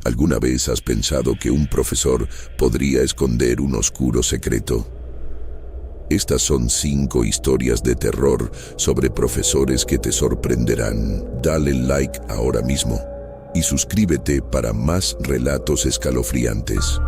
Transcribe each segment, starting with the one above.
¿Alguna vez has pensado que un profesor podría esconder un oscuro secreto? Estas son 5 historias de terror sobre profesores que te sorprenderán. Dale like ahora mismo y suscríbete para más relatos escalofriantes.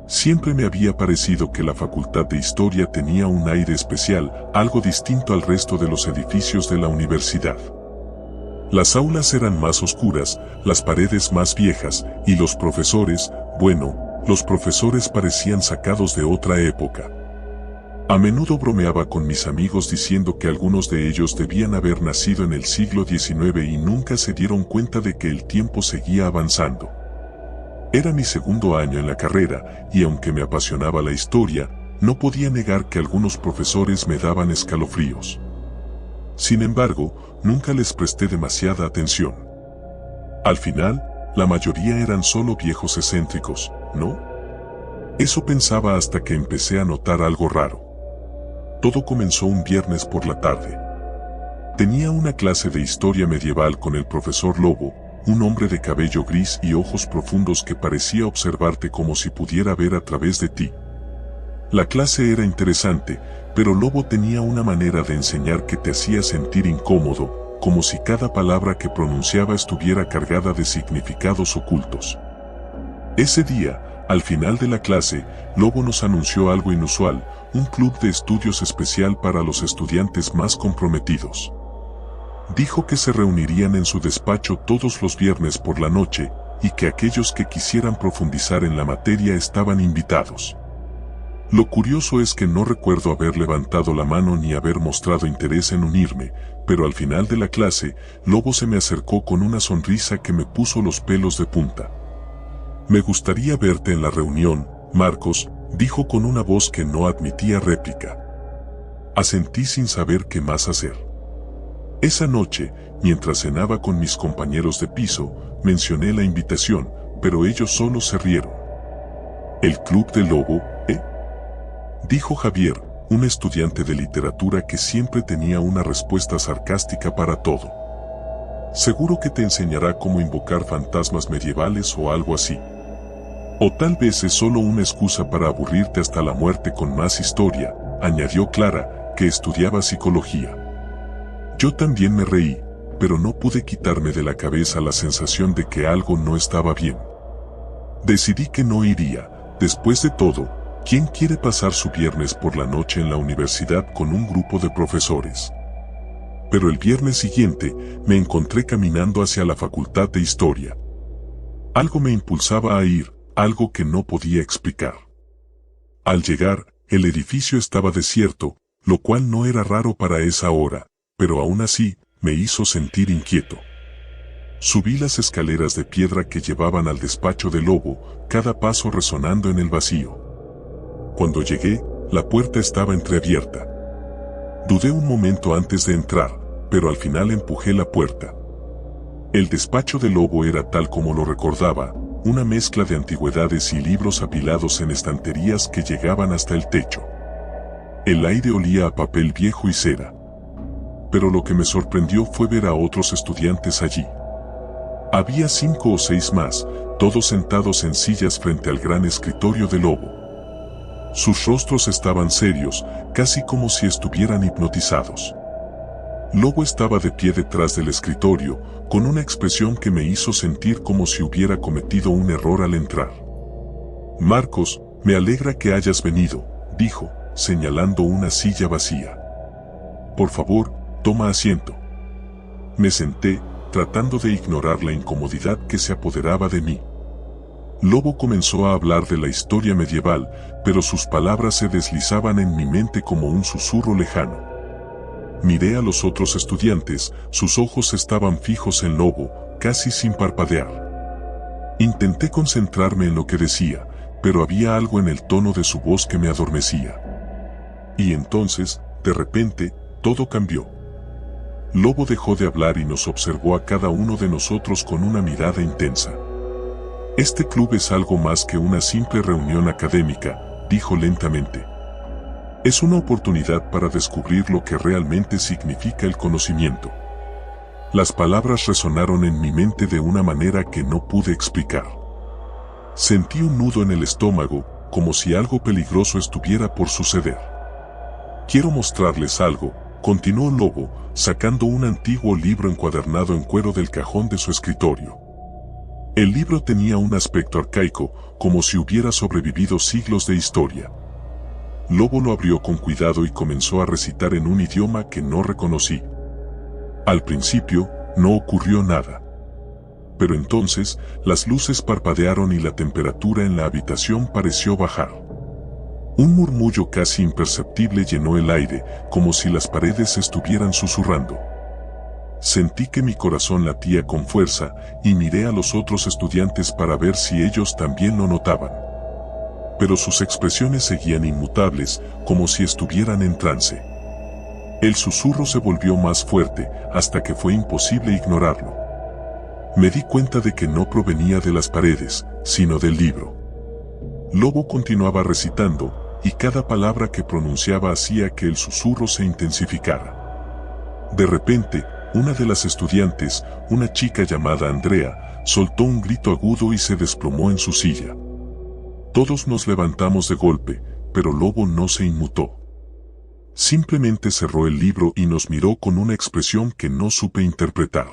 Siempre me había parecido que la Facultad de Historia tenía un aire especial, algo distinto al resto de los edificios de la universidad. Las aulas eran más oscuras, las paredes más viejas, y los profesores, los profesores parecían sacados de otra época. A menudo bromeaba con mis amigos diciendo que algunos de ellos debían haber nacido en el siglo XIX y nunca se dieron cuenta de que el tiempo seguía avanzando. Era mi segundo año en la carrera, y aunque me apasionaba la historia, no podía negar que algunos profesores me daban escalofríos. Sin embargo, nunca les presté demasiada atención. Al final, la mayoría eran solo viejos excéntricos, ¿no? Eso pensaba hasta que empecé a notar algo raro. Todo comenzó un viernes por la tarde. Tenía una clase de historia medieval con el profesor Lobo, un hombre de cabello gris y ojos profundos que parecía observarte como si pudiera ver a través de ti. La clase era interesante, pero Lobo tenía una manera de enseñar que te hacía sentir incómodo, como si cada palabra que pronunciaba estuviera cargada de significados ocultos. Ese día, al final de la clase, Lobo nos anunció algo inusual, un club de estudios especial para los estudiantes más comprometidos. Dijo que se reunirían en su despacho todos los viernes por la noche, y que aquellos que quisieran profundizar en la materia estaban invitados. Lo curioso es que no recuerdo haber levantado la mano ni haber mostrado interés en unirme, pero al final de la clase, Lobo se me acercó con una sonrisa que me puso los pelos de punta. «Me gustaría verte en la reunión, Marcos», dijo con una voz que no admitía réplica. Asentí sin saber qué más hacer. Esa noche, mientras cenaba con mis compañeros de piso, mencioné la invitación, pero ellos solo se rieron. «¿El club de Lobo, dijo Javier, un estudiante de literatura que siempre tenía una respuesta sarcástica para todo. «Seguro que te enseñará cómo invocar fantasmas medievales o algo así. O tal vez es solo una excusa para aburrirte hasta la muerte con más historia», añadió Clara, que estudiaba psicología. Yo también me reí, pero no pude quitarme de la cabeza la sensación de que algo no estaba bien. Decidí que no iría. Después de todo, ¿quién quiere pasar su viernes por la noche en la universidad con un grupo de profesores? Pero el viernes siguiente, me encontré caminando hacia la Facultad de Historia. Algo me impulsaba a ir, algo que no podía explicar. Al llegar, el edificio estaba desierto, lo cual no era raro para esa hora, pero aún así, me hizo sentir inquieto. Subí las escaleras de piedra que llevaban al despacho de Lobo, cada paso resonando en el vacío. Cuando llegué, la puerta estaba entreabierta. Dudé un momento antes de entrar, pero al final empujé la puerta. El despacho de Lobo era tal como lo recordaba, una mezcla de antigüedades y libros apilados en estanterías que llegaban hasta el techo. El aire olía a papel viejo y cera. Pero lo que me sorprendió fue ver a otros estudiantes allí. Había 5 o 6 más, todos sentados en sillas frente al gran escritorio de Lobo. Sus rostros estaban serios, casi como si estuvieran hipnotizados. Lobo estaba de pie detrás del escritorio, con una expresión que me hizo sentir como si hubiera cometido un error al entrar. «Marcos, me alegra que hayas venido», dijo, señalando una silla vacía. «Por favor, toma asiento». Me senté, tratando de ignorar la incomodidad que se apoderaba de mí. Lobo comenzó a hablar de la historia medieval, pero sus palabras se deslizaban en mi mente como un susurro lejano. Miré a los otros estudiantes, sus ojos estaban fijos en Lobo, casi sin parpadear. Intenté concentrarme en lo que decía, pero había algo en el tono de su voz que me adormecía. Y entonces, de repente, todo cambió. Lobo dejó de hablar y nos observó a cada uno de nosotros con una mirada intensa. «Este club es algo más que una simple reunión académica», dijo lentamente. Es una oportunidad para descubrir lo que realmente significa el conocimiento. Las palabras resonaron en mi mente de una manera que no pude explicar. Sentí un nudo en el estómago, como si algo peligroso estuviera por suceder. Quiero mostrarles algo, continuó Lobo, sacando un antiguo libro encuadernado en cuero del cajón de su escritorio. El libro tenía un aspecto arcaico, como si hubiera sobrevivido siglos de historia. Lobo lo abrió con cuidado y comenzó a recitar en un idioma que no reconocí. Al principio, no ocurrió nada. Pero entonces, las luces parpadearon y la temperatura en la habitación pareció bajar. Un murmullo casi imperceptible llenó el aire, como si las paredes estuvieran susurrando. Sentí que mi corazón latía con fuerza y miré a los otros estudiantes para ver si ellos también lo notaban. Pero sus expresiones seguían inmutables, como si estuvieran en trance. El susurro se volvió más fuerte, hasta que fue imposible ignorarlo. Me di cuenta de que no provenía de las paredes, sino del libro. Lobo continuaba recitando, y cada palabra que pronunciaba hacía que el susurro se intensificara. De repente, una de las estudiantes, una chica llamada Andrea, soltó un grito agudo y se desplomó en su silla. Todos nos levantamos de golpe, pero Lobo no se inmutó. Simplemente cerró el libro y nos miró con una expresión que no supe interpretar.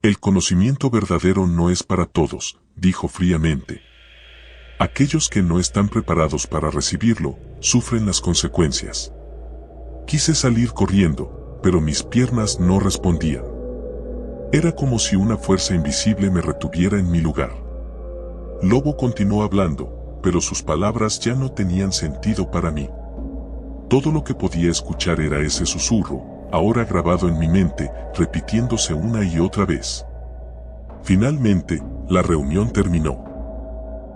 El conocimiento verdadero no es para todos, dijo fríamente. Aquellos que no están preparados para recibirlo, sufren las consecuencias. Quise salir corriendo, pero mis piernas no respondían. Era como si una fuerza invisible me retuviera en mi lugar. Lobo continuó hablando, pero sus palabras ya no tenían sentido para mí. Todo lo que podía escuchar era ese susurro, ahora grabado en mi mente, repitiéndose una y otra vez. Finalmente, la reunión terminó.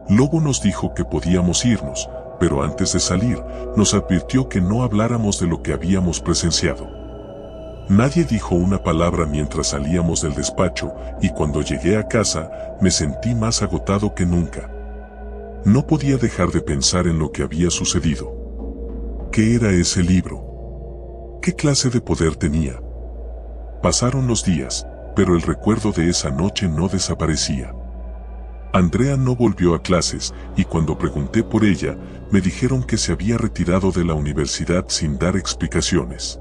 Lobo nos dijo que podíamos irnos, pero antes de salir, nos advirtió que no habláramos de lo que habíamos presenciado. Nadie dijo una palabra mientras salíamos del despacho, y cuando llegué a casa, me sentí más agotado que nunca. No podía dejar de pensar en lo que había sucedido. ¿Qué era ese libro? ¿Qué clase de poder tenía? Pasaron los días, pero el recuerdo de esa noche no desaparecía. Andrea no volvió a clases, y cuando pregunté por ella, me dijeron que se había retirado de la universidad sin dar explicaciones.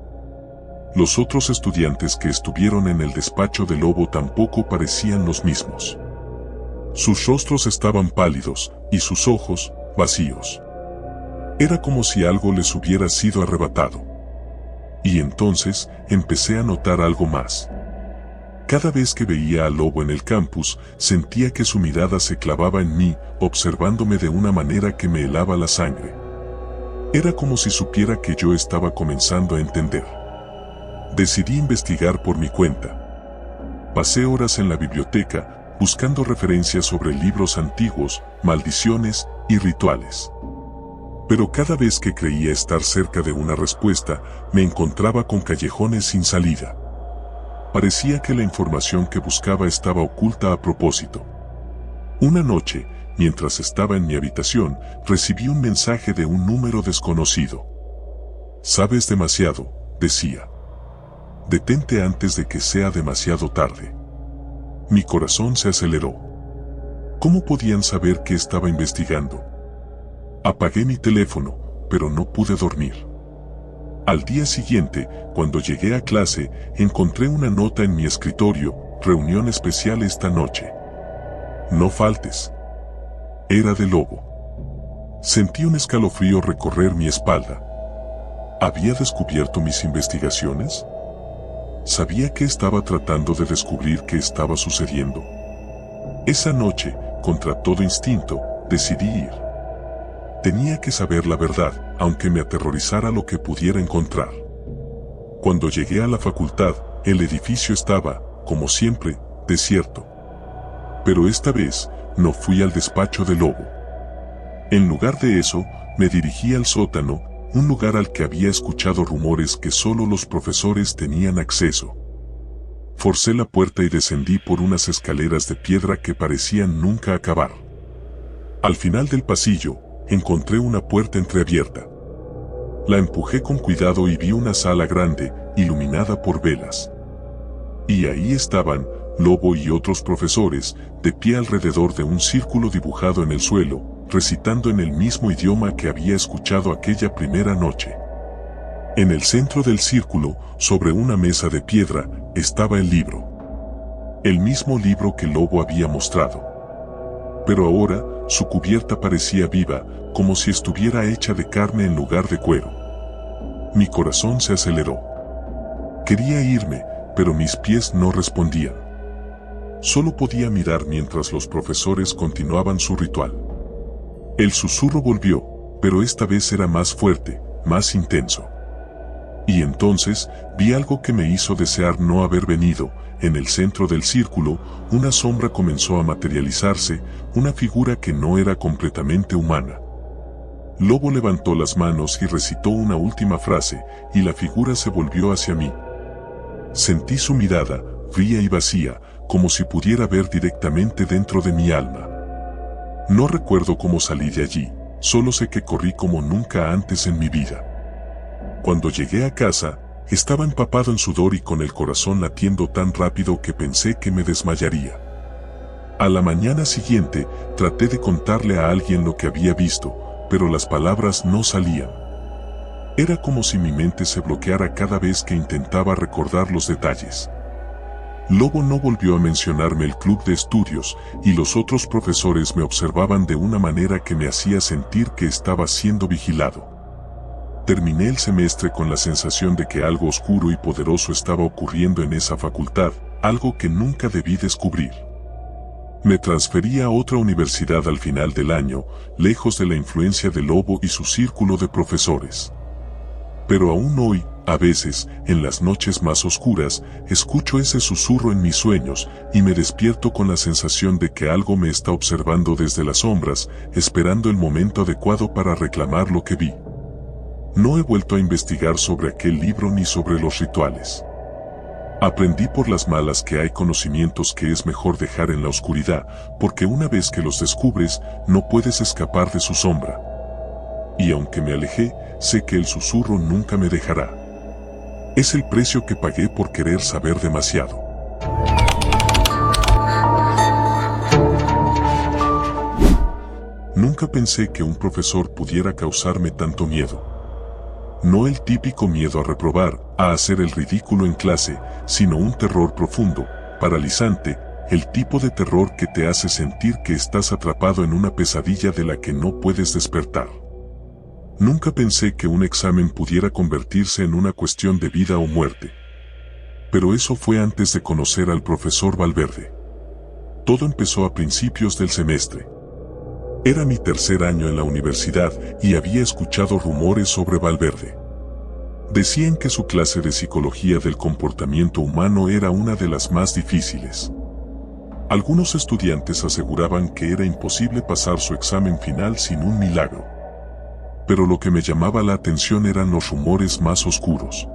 Los otros estudiantes que estuvieron en el despacho de Lobo tampoco parecían los mismos. Sus rostros estaban pálidos, y sus ojos, vacíos. Era como si algo les hubiera sido arrebatado. Y entonces, empecé a notar algo más. Cada vez que veía a Lobo en el campus, sentía que su mirada se clavaba en mí, observándome de una manera que me helaba la sangre. Era como si supiera que yo estaba comenzando a entender. Decidí investigar por mi cuenta. Pasé horas en la biblioteca, buscando referencias sobre libros antiguos, maldiciones y rituales. Pero cada vez que creía estar cerca de una respuesta, me encontraba con callejones sin salida. Parecía que la información que buscaba estaba oculta a propósito. Una noche, mientras estaba en mi habitación, recibí un mensaje de un número desconocido. «Sabes demasiado», decía. «Detente antes de que sea demasiado tarde». Mi corazón se aceleró. ¿Cómo podían saber qué estaba investigando? Apagué mi teléfono, pero no pude dormir. Al día siguiente, cuando llegué a clase, encontré una nota en mi escritorio: reunión especial esta noche. No faltes. Era de Lobo. Sentí un escalofrío recorrer mi espalda. ¿Había descubierto mis investigaciones? Sabía que estaba tratando de descubrir qué estaba sucediendo. Esa noche, contra todo instinto, decidí ir. Tenía que saber la verdad, aunque me aterrorizara lo que pudiera encontrar. Cuando llegué a la facultad, el edificio estaba, como siempre, desierto. Pero esta vez, no fui al despacho de Lobo. En lugar de eso, me dirigí al sótano, un lugar al que había escuchado rumores que solo los profesores tenían acceso. Forcé la puerta y descendí por unas escaleras de piedra que parecían nunca acabar. Al final del pasillo, encontré una puerta entreabierta. La empujé con cuidado y vi una sala grande, iluminada por velas. Y ahí estaban Lobo y otros profesores, de pie alrededor de un círculo dibujado en el suelo, recitando en el mismo idioma que había escuchado aquella primera noche. En el centro del círculo, sobre una mesa de piedra, estaba el libro. El mismo libro que Lobo había mostrado. Pero ahora, su cubierta parecía viva, como si estuviera hecha de carne en lugar de cuero. Mi corazón se aceleró. Quería irme, pero mis pies no respondían. Solo podía mirar mientras los profesores continuaban su ritual. El susurro volvió, pero esta vez era más fuerte, más intenso. Y entonces, vi algo que me hizo desear no haber venido. En el centro del círculo, una sombra comenzó a materializarse, una figura que no era completamente humana. Lobo levantó las manos y recitó una última frase, y la figura se volvió hacia mí. Sentí su mirada, fría y vacía, como si pudiera ver directamente dentro de mi alma. No recuerdo cómo salí de allí, solo sé que corrí como nunca antes en mi vida. Cuando llegué a casa, estaba empapado en sudor y con el corazón latiendo tan rápido que pensé que me desmayaría. A la mañana siguiente, traté de contarle a alguien lo que había visto, pero las palabras no salían. Era como si mi mente se bloqueara cada vez que intentaba recordar los detalles. Lobo no volvió a mencionarme el club de estudios, y los otros profesores me observaban de una manera que me hacía sentir que estaba siendo vigilado. Terminé el semestre con la sensación de que algo oscuro y poderoso estaba ocurriendo en esa facultad, algo que nunca debí descubrir. Me transferí a otra universidad al final del año, lejos de la influencia de Lobo y su círculo de profesores. Pero aún hoy, a veces, en las noches más oscuras, escucho ese susurro en mis sueños y me despierto con la sensación de que algo me está observando desde las sombras, esperando el momento adecuado para reclamar lo que vi. No he vuelto a investigar sobre aquel libro ni sobre los rituales. Aprendí por las malas que hay conocimientos que es mejor dejar en la oscuridad, porque una vez que los descubres, no puedes escapar de su sombra. Y aunque me alejé, sé que el susurro nunca me dejará. Es el precio que pagué por querer saber demasiado. Nunca pensé que un profesor pudiera causarme tanto miedo. No el típico miedo a reprobar, a hacer el ridículo en clase, sino un terror profundo, paralizante, el tipo de terror que te hace sentir que estás atrapado en una pesadilla de la que no puedes despertar. Nunca pensé que un examen pudiera convertirse en una cuestión de vida o muerte. Pero eso fue antes de conocer al profesor Valverde. Todo empezó a principios del semestre. Era mi tercer año en la universidad y había escuchado rumores sobre Valverde. Decían que su clase de psicología del comportamiento humano era una de las más difíciles. Algunos estudiantes aseguraban que era imposible pasar su examen final sin un milagro. Pero lo que me llamaba la atención eran los rumores más oscuros.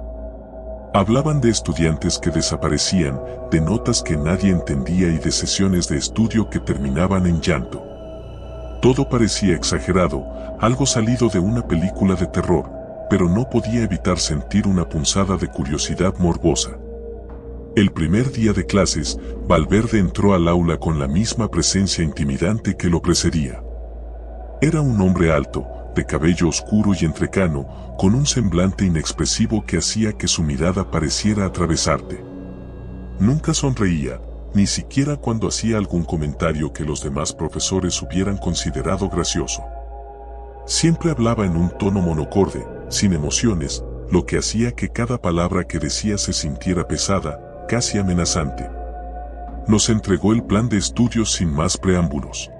Hablaban de estudiantes que desaparecían, de notas que nadie entendía y de sesiones de estudio que terminaban en llanto. Todo parecía exagerado, algo salido de una película de terror, pero no podía evitar sentir una punzada de curiosidad morbosa. El primer día de clases, Valverde entró al aula con la misma presencia intimidante que lo precedía. Era un hombre alto, de cabello oscuro y entrecano, con un semblante inexpresivo que hacía que su mirada pareciera atravesarte. Nunca sonreía, ni siquiera cuando hacía algún comentario que los demás profesores hubieran considerado gracioso. Siempre hablaba en un tono monocorde, sin emociones, lo que hacía que cada palabra que decía se sintiera pesada, casi amenazante. Nos entregó el plan de estudios sin más preámbulos.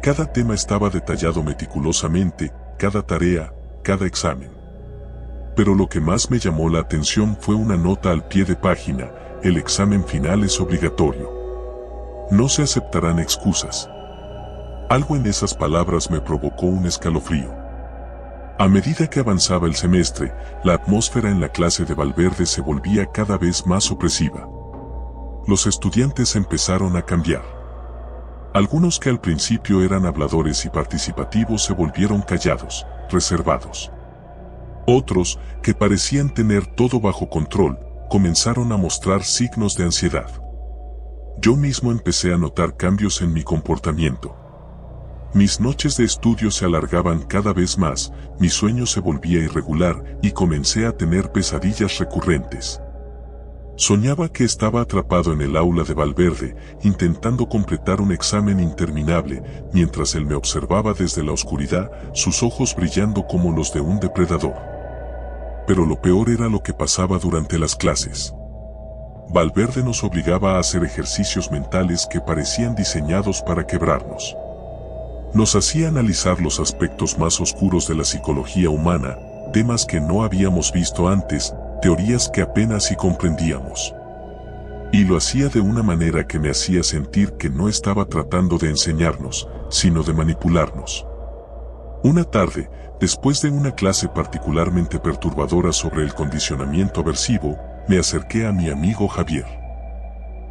Cada tema estaba detallado meticulosamente, cada tarea, cada examen. Pero lo que más me llamó la atención fue una nota al pie de página: el examen final es obligatorio. No se aceptarán excusas. Algo en esas palabras me provocó un escalofrío. A medida que avanzaba el semestre, la atmósfera en la clase de Valverde se volvía cada vez más opresiva. Los estudiantes empezaron a cambiar. Algunos que al principio eran habladores y participativos se volvieron callados, reservados. Otros, que parecían tener todo bajo control, comenzaron a mostrar signos de ansiedad. Yo mismo empecé a notar cambios en mi comportamiento. Mis noches de estudio se alargaban cada vez más, mi sueño se volvía irregular y comencé a tener pesadillas recurrentes. Soñaba que estaba atrapado en el aula de Valverde, intentando completar un examen interminable, mientras él me observaba desde la oscuridad, sus ojos brillando como los de un depredador. Pero lo peor era lo que pasaba durante las clases. Valverde nos obligaba a hacer ejercicios mentales que parecían diseñados para quebrarnos. Nos hacía analizar los aspectos más oscuros de la psicología humana, temas que no habíamos visto antes, teorías que apenas si comprendíamos. Y lo hacía de una manera que me hacía sentir que no estaba tratando de enseñarnos, sino de manipularnos. Una tarde, después de una clase particularmente perturbadora sobre el condicionamiento aversivo, me acerqué a mi amigo Javier.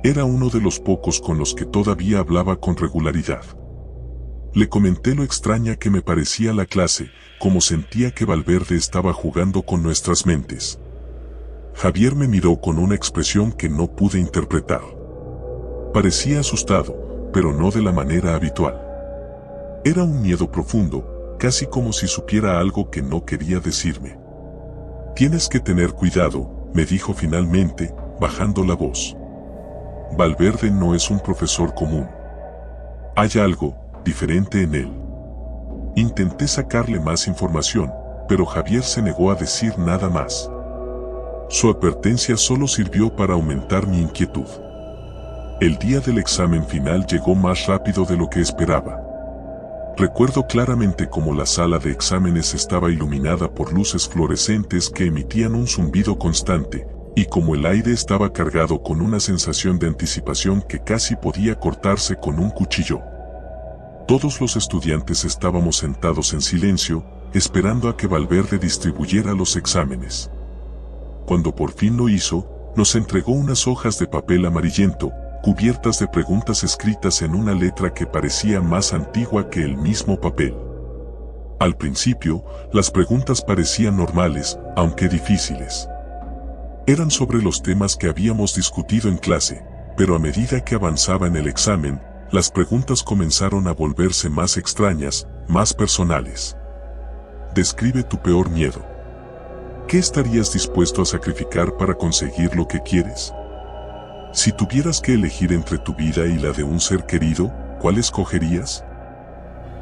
Era uno de los pocos con los que todavía hablaba con regularidad. Le comenté lo extraña que me parecía la clase, como sentía que Valverde estaba jugando con nuestras mentes. Javier me miró con una expresión que no pude interpretar. Parecía asustado, pero no de la manera habitual. Era un miedo profundo, casi como si supiera algo que no quería decirme. Tienes que tener cuidado, me dijo finalmente, bajando la voz. Valverde no es un profesor común. Hay algo diferente en él. Intenté sacarle más información, pero Javier se negó a decir nada más. Su advertencia solo sirvió para aumentar mi inquietud. El día del examen final llegó más rápido de lo que esperaba. Recuerdo claramente cómo la sala de exámenes estaba iluminada por luces fluorescentes que emitían un zumbido constante, y como el aire estaba cargado con una sensación de anticipación que casi podía cortarse con un cuchillo. Todos los estudiantes estábamos sentados en silencio, esperando a que Valverde distribuyera los exámenes. Cuando por fin lo hizo, nos entregó unas hojas de papel amarillento, cubiertas de preguntas escritas en una letra que parecía más antigua que el mismo papel. Al principio, las preguntas parecían normales, aunque difíciles. Eran sobre los temas que habíamos discutido en clase, pero a medida que avanzaba en el examen, las preguntas comenzaron a volverse más extrañas, más personales. Describe tu peor miedo. ¿Qué estarías dispuesto a sacrificar para conseguir lo que quieres? Si tuvieras que elegir entre tu vida y la de un ser querido, ¿cuál escogerías?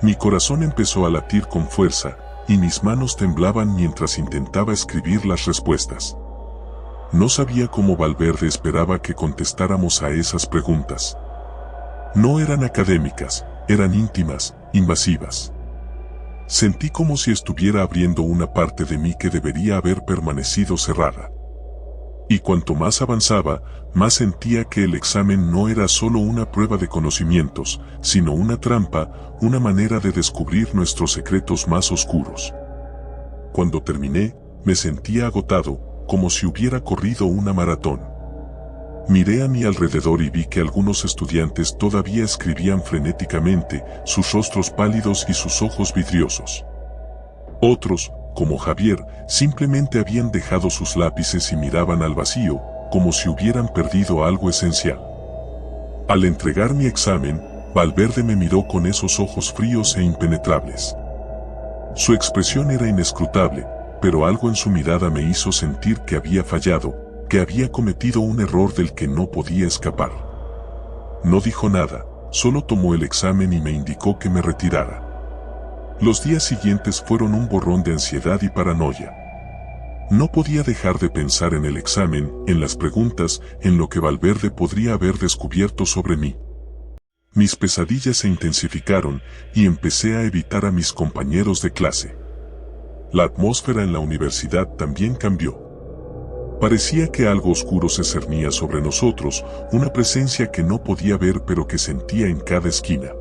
Mi corazón empezó a latir con fuerza, y mis manos temblaban mientras intentaba escribir las respuestas. No sabía cómo Valverde esperaba que contestáramos a esas preguntas. No eran académicas, eran íntimas, invasivas. Sentí como si estuviera abriendo una parte de mí que debería haber permanecido cerrada. Y cuanto más avanzaba, más sentía que el examen no era solo una prueba de conocimientos, sino una trampa, una manera de descubrir nuestros secretos más oscuros. Cuando terminé, me sentía agotado, como si hubiera corrido una maratón. Miré a mi alrededor y vi que algunos estudiantes todavía escribían frenéticamente, sus rostros pálidos y sus ojos vidriosos. Otros, como Javier, simplemente habían dejado sus lápices y miraban al vacío, como si hubieran perdido algo esencial. Al entregar mi examen, Valverde me miró con esos ojos fríos e impenetrables. Su expresión era inescrutable, pero algo en su mirada me hizo sentir que había fallado, que había cometido un error del que no podía escapar. No dijo nada, solo tomó el examen y me indicó que me retirara. Los días siguientes fueron un borrón de ansiedad y paranoia. No podía dejar de pensar en el examen, en las preguntas, en lo que Valverde podría haber descubierto sobre mí. Mis pesadillas se intensificaron y empecé a evitar a mis compañeros de clase. La atmósfera en la universidad también cambió. Parecía que algo oscuro se cernía sobre nosotros, una presencia que no podía ver pero que sentía en cada esquina.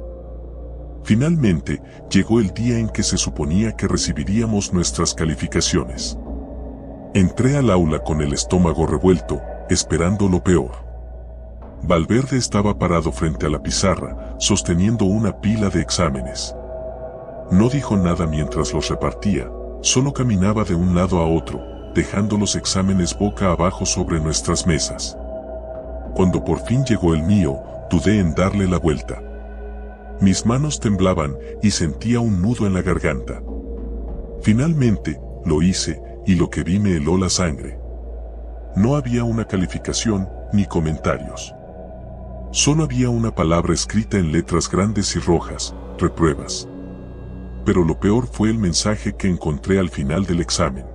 Finalmente, llegó el día en que se suponía que recibiríamos nuestras calificaciones. Entré al aula con el estómago revuelto, esperando lo peor. Valverde estaba parado frente a la pizarra, sosteniendo una pila de exámenes. No dijo nada mientras los repartía, solo caminaba de un lado a otro, dejando los exámenes boca abajo sobre nuestras mesas. Cuando por fin llegó el mío, dudé en darle la vuelta. Mis manos temblaban y sentía un nudo en la garganta. Finalmente, lo hice, y lo que vi me heló la sangre. No había una calificación, ni comentarios. Solo había una palabra escrita en letras grandes y rojas: repruebas. Pero lo peor fue el mensaje que encontré al final del examen.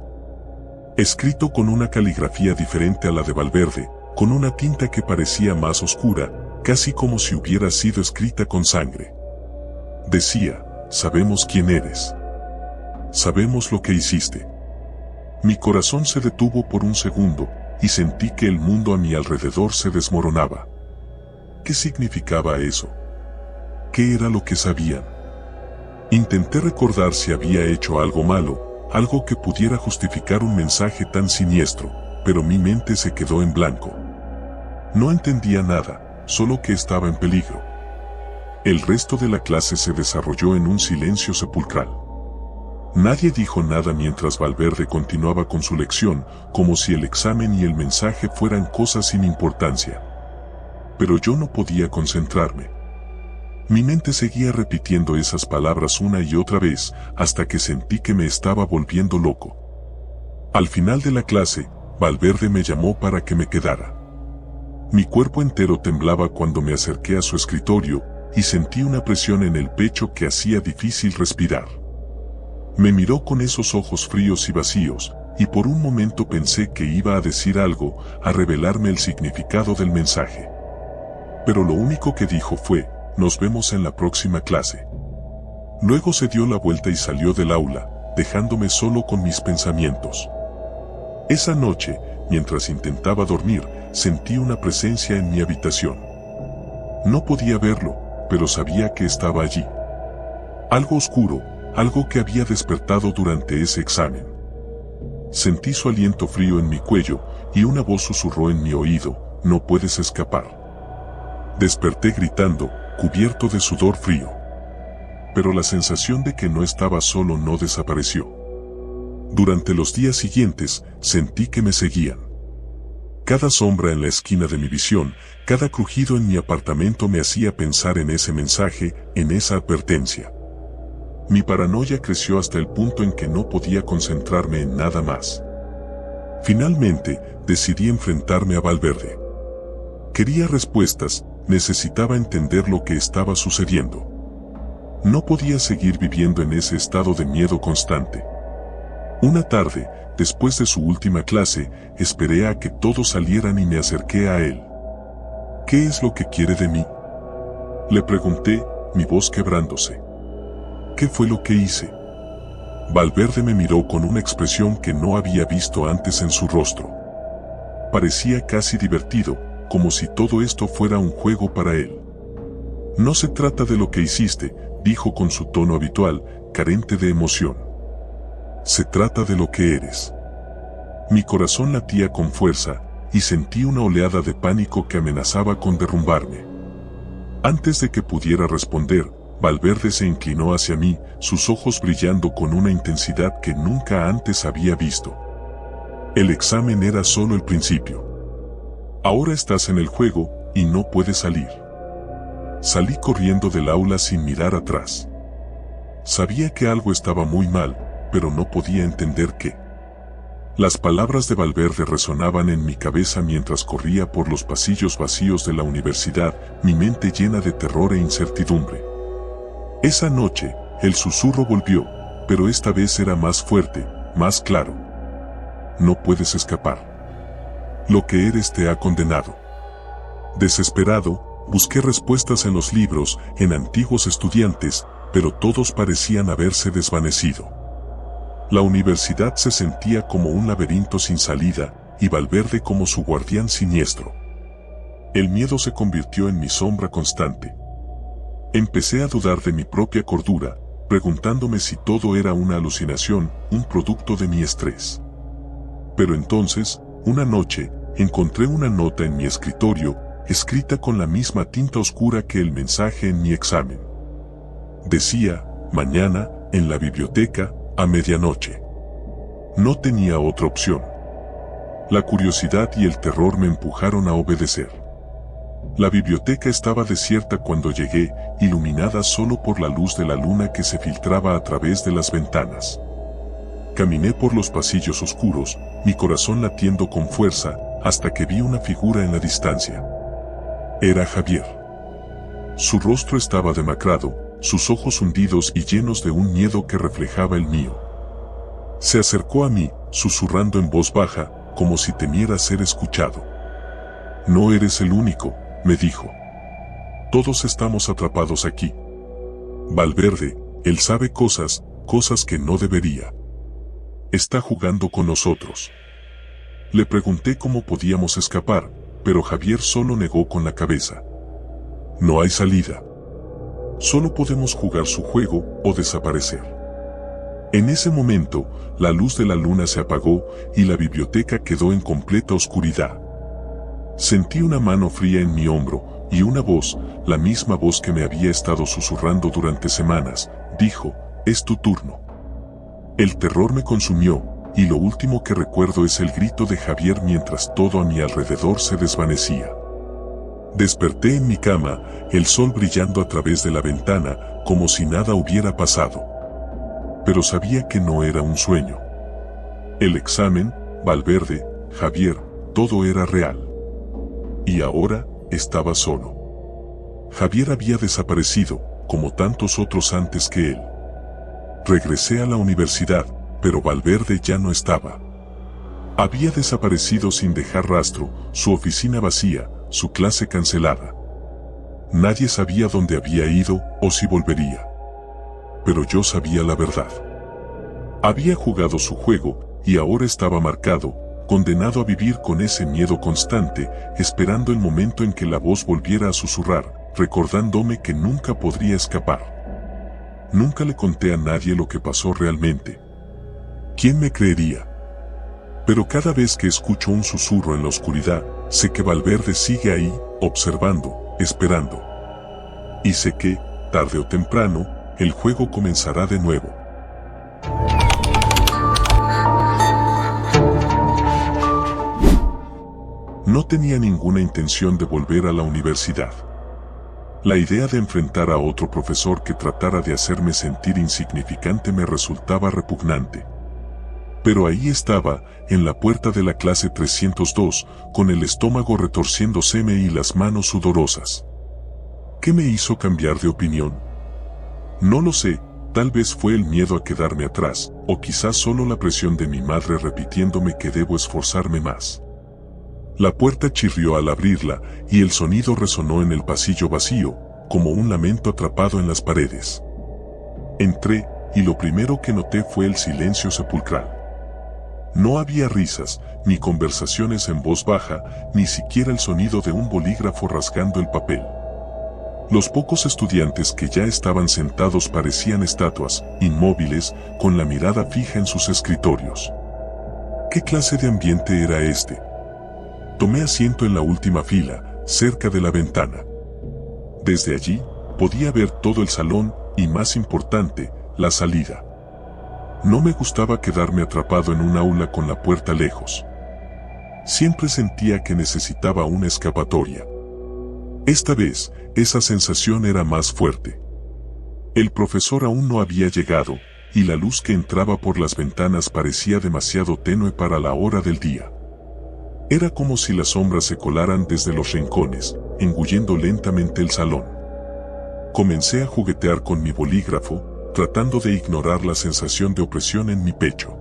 Escrito con una caligrafía diferente a la de Valverde, con una tinta que parecía más oscura, casi como si hubiera sido escrita con sangre. Decía: sabemos quién eres. Sabemos lo que hiciste. Mi corazón se detuvo por un segundo, y sentí que el mundo a mi alrededor se desmoronaba. ¿Qué significaba eso? ¿Qué era lo que sabían? Intenté recordar si había hecho algo malo, algo que pudiera justificar un mensaje tan siniestro, pero mi mente se quedó en blanco. No entendía nada, solo que estaba en peligro. El resto de la clase se desarrolló en un silencio sepulcral. Nadie dijo nada mientras Valverde continuaba con su lección, como si el examen y el mensaje fueran cosas sin importancia. Pero yo no podía concentrarme. Mi mente seguía repitiendo esas palabras una y otra vez, hasta que sentí que me estaba volviendo loco. Al final de la clase, Valverde me llamó para que me quedara. Mi cuerpo entero temblaba cuando me acerqué a su escritorio, y sentí una presión en el pecho que hacía difícil respirar. Me miró con esos ojos fríos y vacíos, y por un momento pensé que iba a decir algo, a revelarme el significado del mensaje. Pero lo único que dijo fue: nos vemos en la próxima clase. Luego se dio la vuelta y salió del aula, dejándome solo con mis pensamientos. Esa noche, mientras intentaba dormir, sentí una presencia en mi habitación. No podía verlo, pero sabía que estaba allí. Algo oscuro, algo que había despertado durante ese examen. Sentí su aliento frío en mi cuello, y una voz susurró en mi oído: no puedes escapar. Desperté gritando, cubierto de sudor frío. Pero la sensación de que no estaba solo no desapareció. Durante los días siguientes, sentí que me seguían. Cada sombra en la esquina de mi visión, cada crujido en mi apartamento me hacía pensar en ese mensaje, en esa advertencia. Mi paranoia creció hasta el punto en que no podía concentrarme en nada más. Finalmente, decidí enfrentarme a Valverde. Quería respuestas, necesitaba entender lo que estaba sucediendo. No podía seguir viviendo en ese estado de miedo constante. Una tarde, después de su última clase, esperé a que todos salieran y me acerqué a él. ¿Qué es lo que quiere de mí?, le pregunté, mi voz quebrándose. ¿Qué fue lo que hice? Valverde me miró con una expresión que no había visto antes en su rostro. Parecía casi divertido, como si todo esto fuera un juego para él. No se trata de lo que hiciste, dijo con su tono habitual, carente de emoción. Se trata de lo que eres. Mi corazón latía con fuerza, y sentí una oleada de pánico que amenazaba con derrumbarme. Antes de que pudiera responder, Valverde se inclinó hacia mí, sus ojos brillando con una intensidad que nunca antes había visto. El examen era solo el principio. Ahora estás en el juego, y no puedes salir. Salí corriendo del aula sin mirar atrás. Sabía que algo estaba muy mal, pero no podía entender qué. Las palabras de Valverde resonaban en mi cabeza mientras corría por los pasillos vacíos de la universidad, mi mente llena de terror e incertidumbre. Esa noche, el susurro volvió, pero esta vez era más fuerte, más claro. No puedes escapar. Lo que eres te ha condenado. Desesperado, busqué respuestas en los libros, en antiguos estudiantes, pero todos parecían haberse desvanecido. La universidad se sentía como un laberinto sin salida, y Valverde como su guardián siniestro. El miedo se convirtió en mi sombra constante. Empecé a dudar de mi propia cordura, preguntándome si todo era una alucinación, un producto de mi estrés. Pero entonces, una noche, encontré una nota en mi escritorio, escrita con la misma tinta oscura que el mensaje en mi examen. Decía, mañana, en la biblioteca, a medianoche. No tenía otra opción. La curiosidad y el terror me empujaron a obedecer. La biblioteca estaba desierta cuando llegué, iluminada solo por la luz de la luna que se filtraba a través de las ventanas. Caminé por los pasillos oscuros, mi corazón latiendo con fuerza, hasta que vi una figura en la distancia. Era Javier. Su rostro estaba demacrado, sus ojos hundidos y llenos de un miedo que reflejaba el mío. Se acercó a mí, susurrando en voz baja, como si temiera ser escuchado. No eres el único, me dijo. Todos estamos atrapados aquí. Valverde, él sabe cosas que no debería. Está jugando con nosotros. Le pregunté cómo podíamos escapar, pero Javier solo negó con la cabeza. No hay salida. Solo podemos jugar su juego o desaparecer. En ese momento, la luz de la luna se apagó y la biblioteca quedó en completa oscuridad. Sentí una mano fría en mi hombro y una voz, la misma voz que me había estado susurrando durante semanas, dijo, es tu turno. El terror me consumió y lo último que recuerdo es el grito de Javier mientras todo a mi alrededor se desvanecía. Desperté en mi cama, el sol brillando a través de la ventana, como si nada hubiera pasado. Pero sabía que no era un sueño. El examen, Valverde, Javier, todo era real. Y ahora, estaba solo. Javier había desaparecido, como tantos otros antes que él. Regresé a la universidad, pero Valverde ya no estaba. Había desaparecido sin dejar rastro, su oficina vacía, su clase cancelada. Nadie sabía dónde había ido o si volvería. Pero yo sabía la verdad. Había jugado su juego y ahora estaba marcado, condenado a vivir con ese miedo constante, esperando el momento en que la voz volviera a susurrar, recordándome que nunca podría escapar. Nunca le conté a nadie lo que pasó realmente. ¿Quién me creería? Pero cada vez que escucho un susurro en la oscuridad, sé que Valverde sigue ahí, observando, esperando. Y sé que, tarde o temprano, el juego comenzará de nuevo. No tenía ninguna intención de volver a la universidad. La idea de enfrentar a otro profesor que tratara de hacerme sentir insignificante me resultaba repugnante. Pero ahí estaba, en la puerta de la clase 302, con el estómago retorciéndoseme y las manos sudorosas. ¿Qué me hizo cambiar de opinión? No lo sé, tal vez fue el miedo a quedarme atrás, o quizás solo la presión de mi madre repitiéndome que debo esforzarme más. La puerta chirrió al abrirla, y el sonido resonó en el pasillo vacío, como un lamento atrapado en las paredes. Entré, y lo primero que noté fue el silencio sepulcral. No había risas, ni conversaciones en voz baja, ni siquiera el sonido de un bolígrafo rasgando el papel. Los pocos estudiantes que ya estaban sentados parecían estatuas, inmóviles, con la mirada fija en sus escritorios. ¿Qué clase de ambiente era este? Tomé asiento en la última fila, cerca de la ventana. Desde allí, podía ver todo el salón y, más importante, la salida. No me gustaba quedarme atrapado en un aula con la puerta lejos. Siempre sentía que necesitaba una escapatoria. Esta vez, esa sensación era más fuerte. El profesor aún no había llegado, y la luz que entraba por las ventanas parecía demasiado tenue para la hora del día. Era como si las sombras se colaran desde los rincones, engullendo lentamente el salón. Comencé a juguetear con mi bolígrafo, tratando de ignorar la sensación de opresión en mi pecho.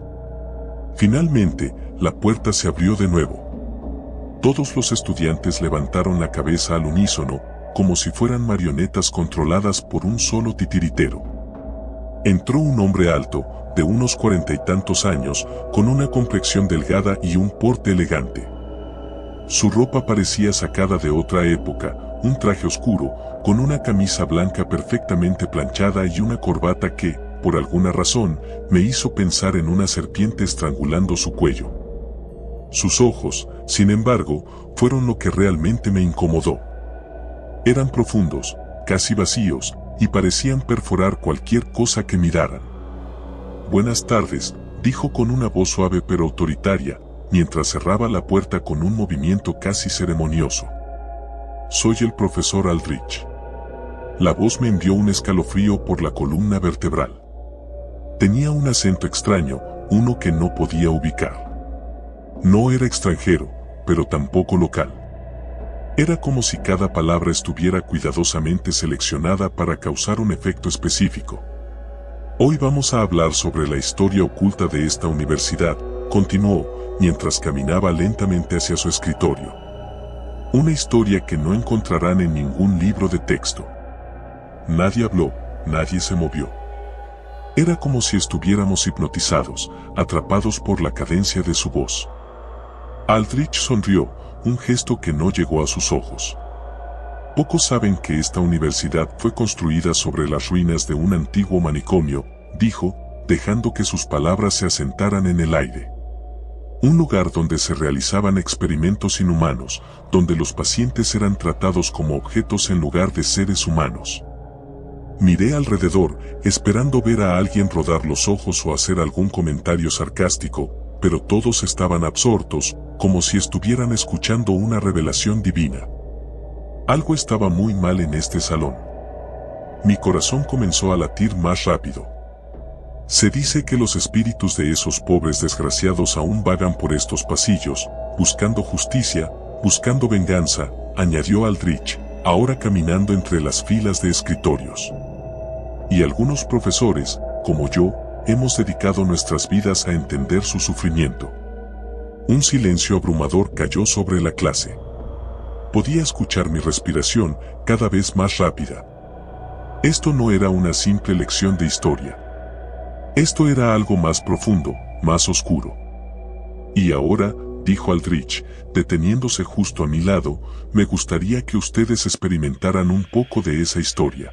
Finalmente, la puerta se abrió de nuevo. Todos los estudiantes levantaron la cabeza al unísono, como si fueran marionetas controladas por un solo titiritero. Entró un hombre alto, de unos 40 y tantos años, con una complexión delgada y un porte elegante. Su ropa parecía sacada de otra época, un traje oscuro, con una camisa blanca perfectamente planchada y una corbata que, por alguna razón, me hizo pensar en una serpiente estrangulando su cuello. Sus ojos, sin embargo, fueron lo que realmente me incomodó. Eran profundos, casi vacíos, y parecían perforar cualquier cosa que miraran. «Buenas tardes», dijo con una voz suave pero autoritaria, mientras cerraba la puerta con un movimiento casi ceremonioso. «Soy el profesor Aldrich». La voz me envió un escalofrío por la columna vertebral. Tenía un acento extraño, uno que no podía ubicar. No era extranjero, pero tampoco local. Era como si cada palabra estuviera cuidadosamente seleccionada para causar un efecto específico. «Hoy vamos a hablar sobre la historia oculta de esta universidad», continuó, mientras caminaba lentamente hacia su escritorio. «Una historia que no encontrarán en ningún libro de texto». Nadie habló, nadie se movió. Era como si estuviéramos hipnotizados, atrapados por la cadencia de su voz. Aldrich sonrió, un gesto que no llegó a sus ojos. «Pocos saben que esta universidad fue construida sobre las ruinas de un antiguo manicomio», dijo, dejando que sus palabras se asentaran en el aire. Un lugar donde se realizaban experimentos inhumanos, donde los pacientes eran tratados como objetos en lugar de seres humanos. Miré alrededor, esperando ver a alguien rodar los ojos o hacer algún comentario sarcástico, pero todos estaban absortos, como si estuvieran escuchando una revelación divina. Algo estaba muy mal en este salón. Mi corazón comenzó a latir más rápido. Se dice que los espíritus de esos pobres desgraciados aún vagan por estos pasillos, buscando justicia, buscando venganza, añadió Aldrich, ahora caminando entre las filas de escritorios. Y algunos profesores, como yo, hemos dedicado nuestras vidas a entender su sufrimiento. Un silencio abrumador cayó sobre la clase. Podía escuchar mi respiración cada vez más rápida. Esto no era una simple lección de historia. Esto era algo más profundo, más oscuro. «Y ahora», dijo Aldrich, deteniéndose justo a mi lado, «me gustaría que ustedes experimentaran un poco de esa historia».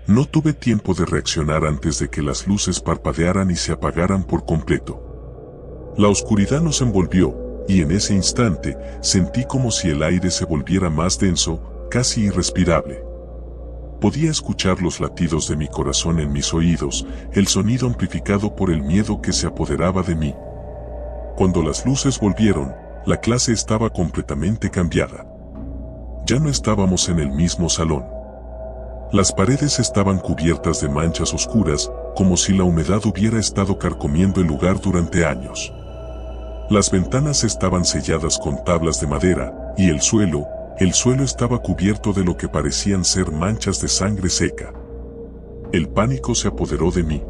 No tuve tiempo de reaccionar antes de que las luces parpadearan y se apagaran por completo. La oscuridad nos envolvió, y en ese instante sentí como si el aire se volviera más denso, casi irrespirable. Podía escuchar los latidos de mi corazón en mis oídos, el sonido amplificado por el miedo que se apoderaba de mí. Cuando las luces volvieron, la clase estaba completamente cambiada. Ya no estábamos en el mismo salón. Las paredes estaban cubiertas de manchas oscuras, como si la humedad hubiera estado carcomiendo el lugar durante años. Las ventanas estaban selladas con tablas de madera, y el suelo estaba cubierto de lo que parecían ser manchas de sangre seca. El pánico se apoderó de mí.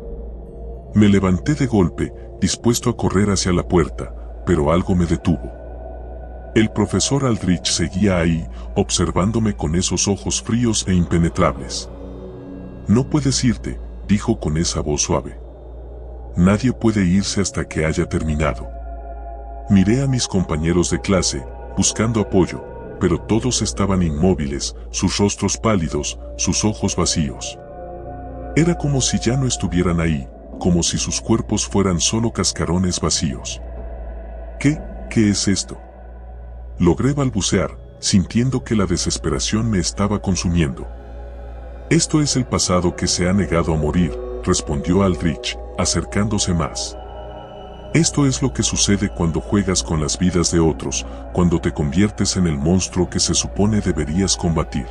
Me levanté de golpe, dispuesto a correr hacia la puerta, pero algo me detuvo. El profesor Aldrich seguía ahí, observándome con esos ojos fríos e impenetrables. «No puedes irte», dijo con esa voz suave. «Nadie puede irse hasta que haya terminado». Miré a mis compañeros de clase, buscando apoyo, pero todos estaban inmóviles, sus rostros pálidos, sus ojos vacíos. Era como si ya no estuvieran ahí, como si sus cuerpos fueran solo cascarones vacíos. ¿Qué es esto?», logré balbucear, sintiendo que la desesperación me estaba consumiendo. «Esto es el pasado que se ha negado a morir», respondió Aldrich, acercándose más. «Esto es lo que sucede cuando juegas con las vidas de otros, cuando te conviertes en el monstruo que se supone deberías combatir».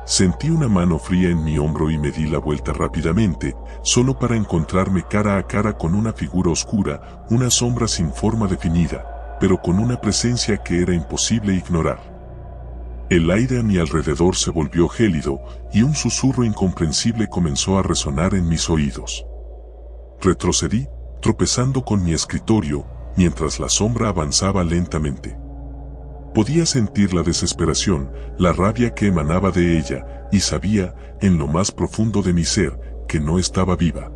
Sentí una mano fría en mi hombro y me di la vuelta rápidamente, solo para encontrarme cara a cara con una figura oscura, una sombra sin forma definida, pero con una presencia que era imposible ignorar. El aire a mi alrededor se volvió gélido, y un susurro incomprensible comenzó a resonar en mis oídos. Retrocedí, tropezando con mi escritorio, mientras la sombra avanzaba lentamente. Podía sentir la desesperación, la rabia que emanaba de ella, y sabía, en lo más profundo de mi ser, que no estaba viva.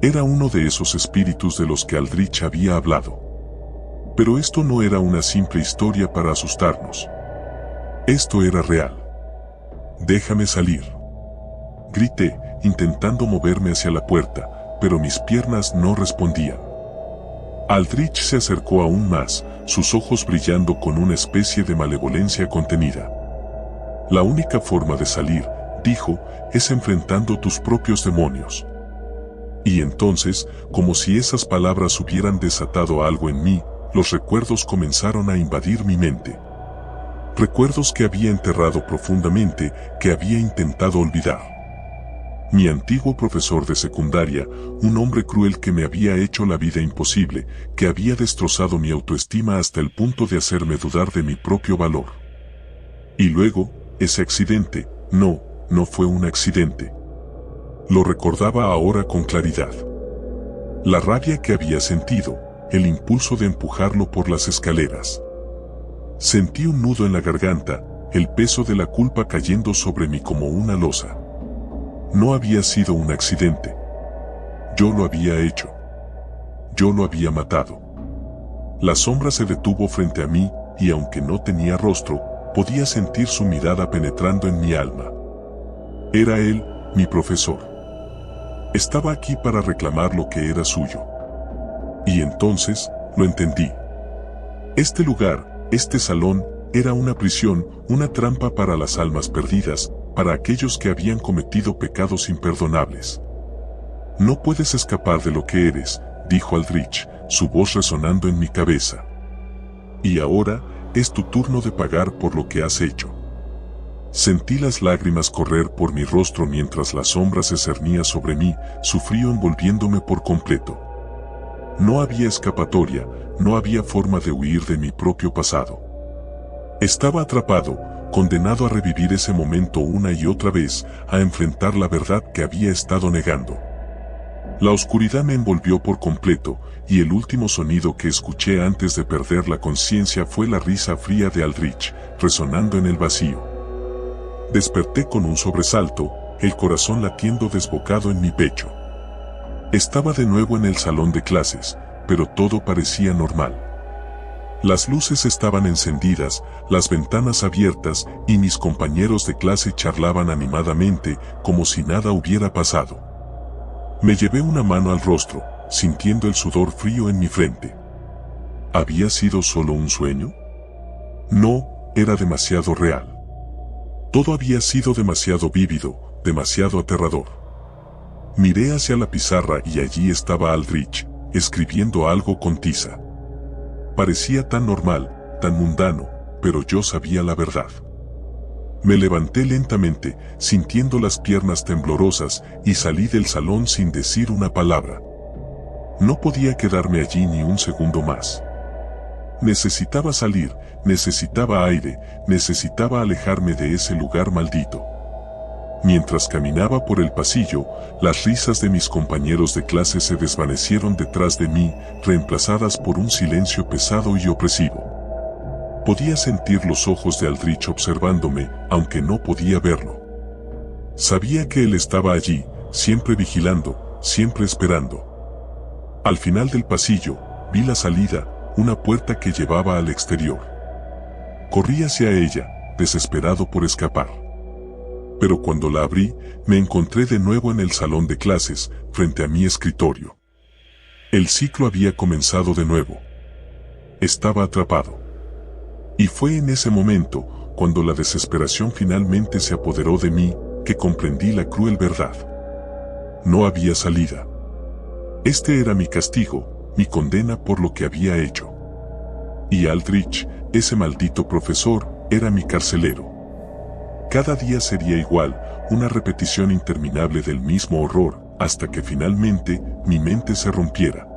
Era uno de esos espíritus de los que Aldrich había hablado. Pero esto no era una simple historia para asustarnos. Esto era real. «Déjame salir», grité, intentando moverme hacia la puerta, pero mis piernas no respondían. Aldrich se acercó aún más, sus ojos brillando con una especie de malevolencia contenida. La única forma de salir, dijo, es enfrentando tus propios demonios. Y entonces, como si esas palabras hubieran desatado algo en mí, los recuerdos comenzaron a invadir mi mente. Recuerdos que había enterrado profundamente, que había intentado olvidar. Mi antiguo profesor de secundaria, un hombre cruel que me había hecho la vida imposible, que había destrozado mi autoestima hasta el punto de hacerme dudar de mi propio valor. Y luego, ese accidente, no fue un accidente. Lo recordaba ahora con claridad. La rabia que había sentido, el impulso de empujarlo por las escaleras. Sentí un nudo en la garganta, el peso de la culpa cayendo sobre mí como una losa. No había sido un accidente. Yo lo había hecho. Yo lo había matado. La sombra se detuvo frente a mí, y aunque no tenía rostro, podía sentir su mirada penetrando en mi alma. Era él, mi profesor. Estaba aquí para reclamar lo que era suyo. Y entonces, lo entendí. Este lugar, este salón, era una prisión, una trampa para las almas perdidas, para aquellos que habían cometido pecados imperdonables. No puedes escapar de lo que eres, dijo Aldrich, su voz resonando en mi cabeza. Y ahora, es tu turno de pagar por lo que has hecho. Sentí las lágrimas correr por mi rostro mientras la sombra se cernía sobre mí, su frío envolviéndome por completo. No había escapatoria, no había forma de huir de mi propio pasado. Estaba atrapado, condenado a revivir ese momento una y otra vez, a enfrentar la verdad que había estado negando. La oscuridad me envolvió por completo, y el último sonido que escuché antes de perder la conciencia fue la risa fría de Aldrich, resonando en el vacío. Desperté con un sobresalto, el corazón latiendo desbocado en mi pecho. Estaba de nuevo en el salón de clases, pero todo parecía normal. Las luces estaban encendidas, las ventanas abiertas, y mis compañeros de clase charlaban animadamente, como si nada hubiera pasado. Me llevé una mano al rostro, sintiendo el sudor frío en mi frente. ¿Había sido solo un sueño? No, era demasiado real. Todo había sido demasiado vívido, demasiado aterrador. Miré hacia la pizarra y allí estaba Aldrich, escribiendo algo con tiza. Parecía tan normal, tan mundano, pero yo sabía la verdad. Me levanté lentamente, sintiendo las piernas temblorosas, y salí del salón sin decir una palabra. No podía quedarme allí ni un segundo más. Necesitaba salir, necesitaba aire, necesitaba alejarme de ese lugar maldito. Mientras caminaba por el pasillo, las risas de mis compañeros de clase se desvanecieron detrás de mí, reemplazadas por un silencio pesado y opresivo. Podía sentir los ojos de Aldrich observándome, aunque no podía verlo. Sabía que él estaba allí, siempre vigilando, siempre esperando. Al final del pasillo, vi la salida, una puerta que llevaba al exterior. Corrí hacia ella, desesperado por escapar. Pero cuando la abrí, me encontré de nuevo en el salón de clases, frente a mi escritorio. El ciclo había comenzado de nuevo. Estaba atrapado. Y fue en ese momento, cuando la desesperación finalmente se apoderó de mí, que comprendí la cruel verdad. No había salida. Este era mi castigo, mi condena por lo que había hecho. Y Aldrich, ese maldito profesor, era mi carcelero. Cada día sería igual, una repetición interminable del mismo horror, hasta que finalmente mi mente se rompiera.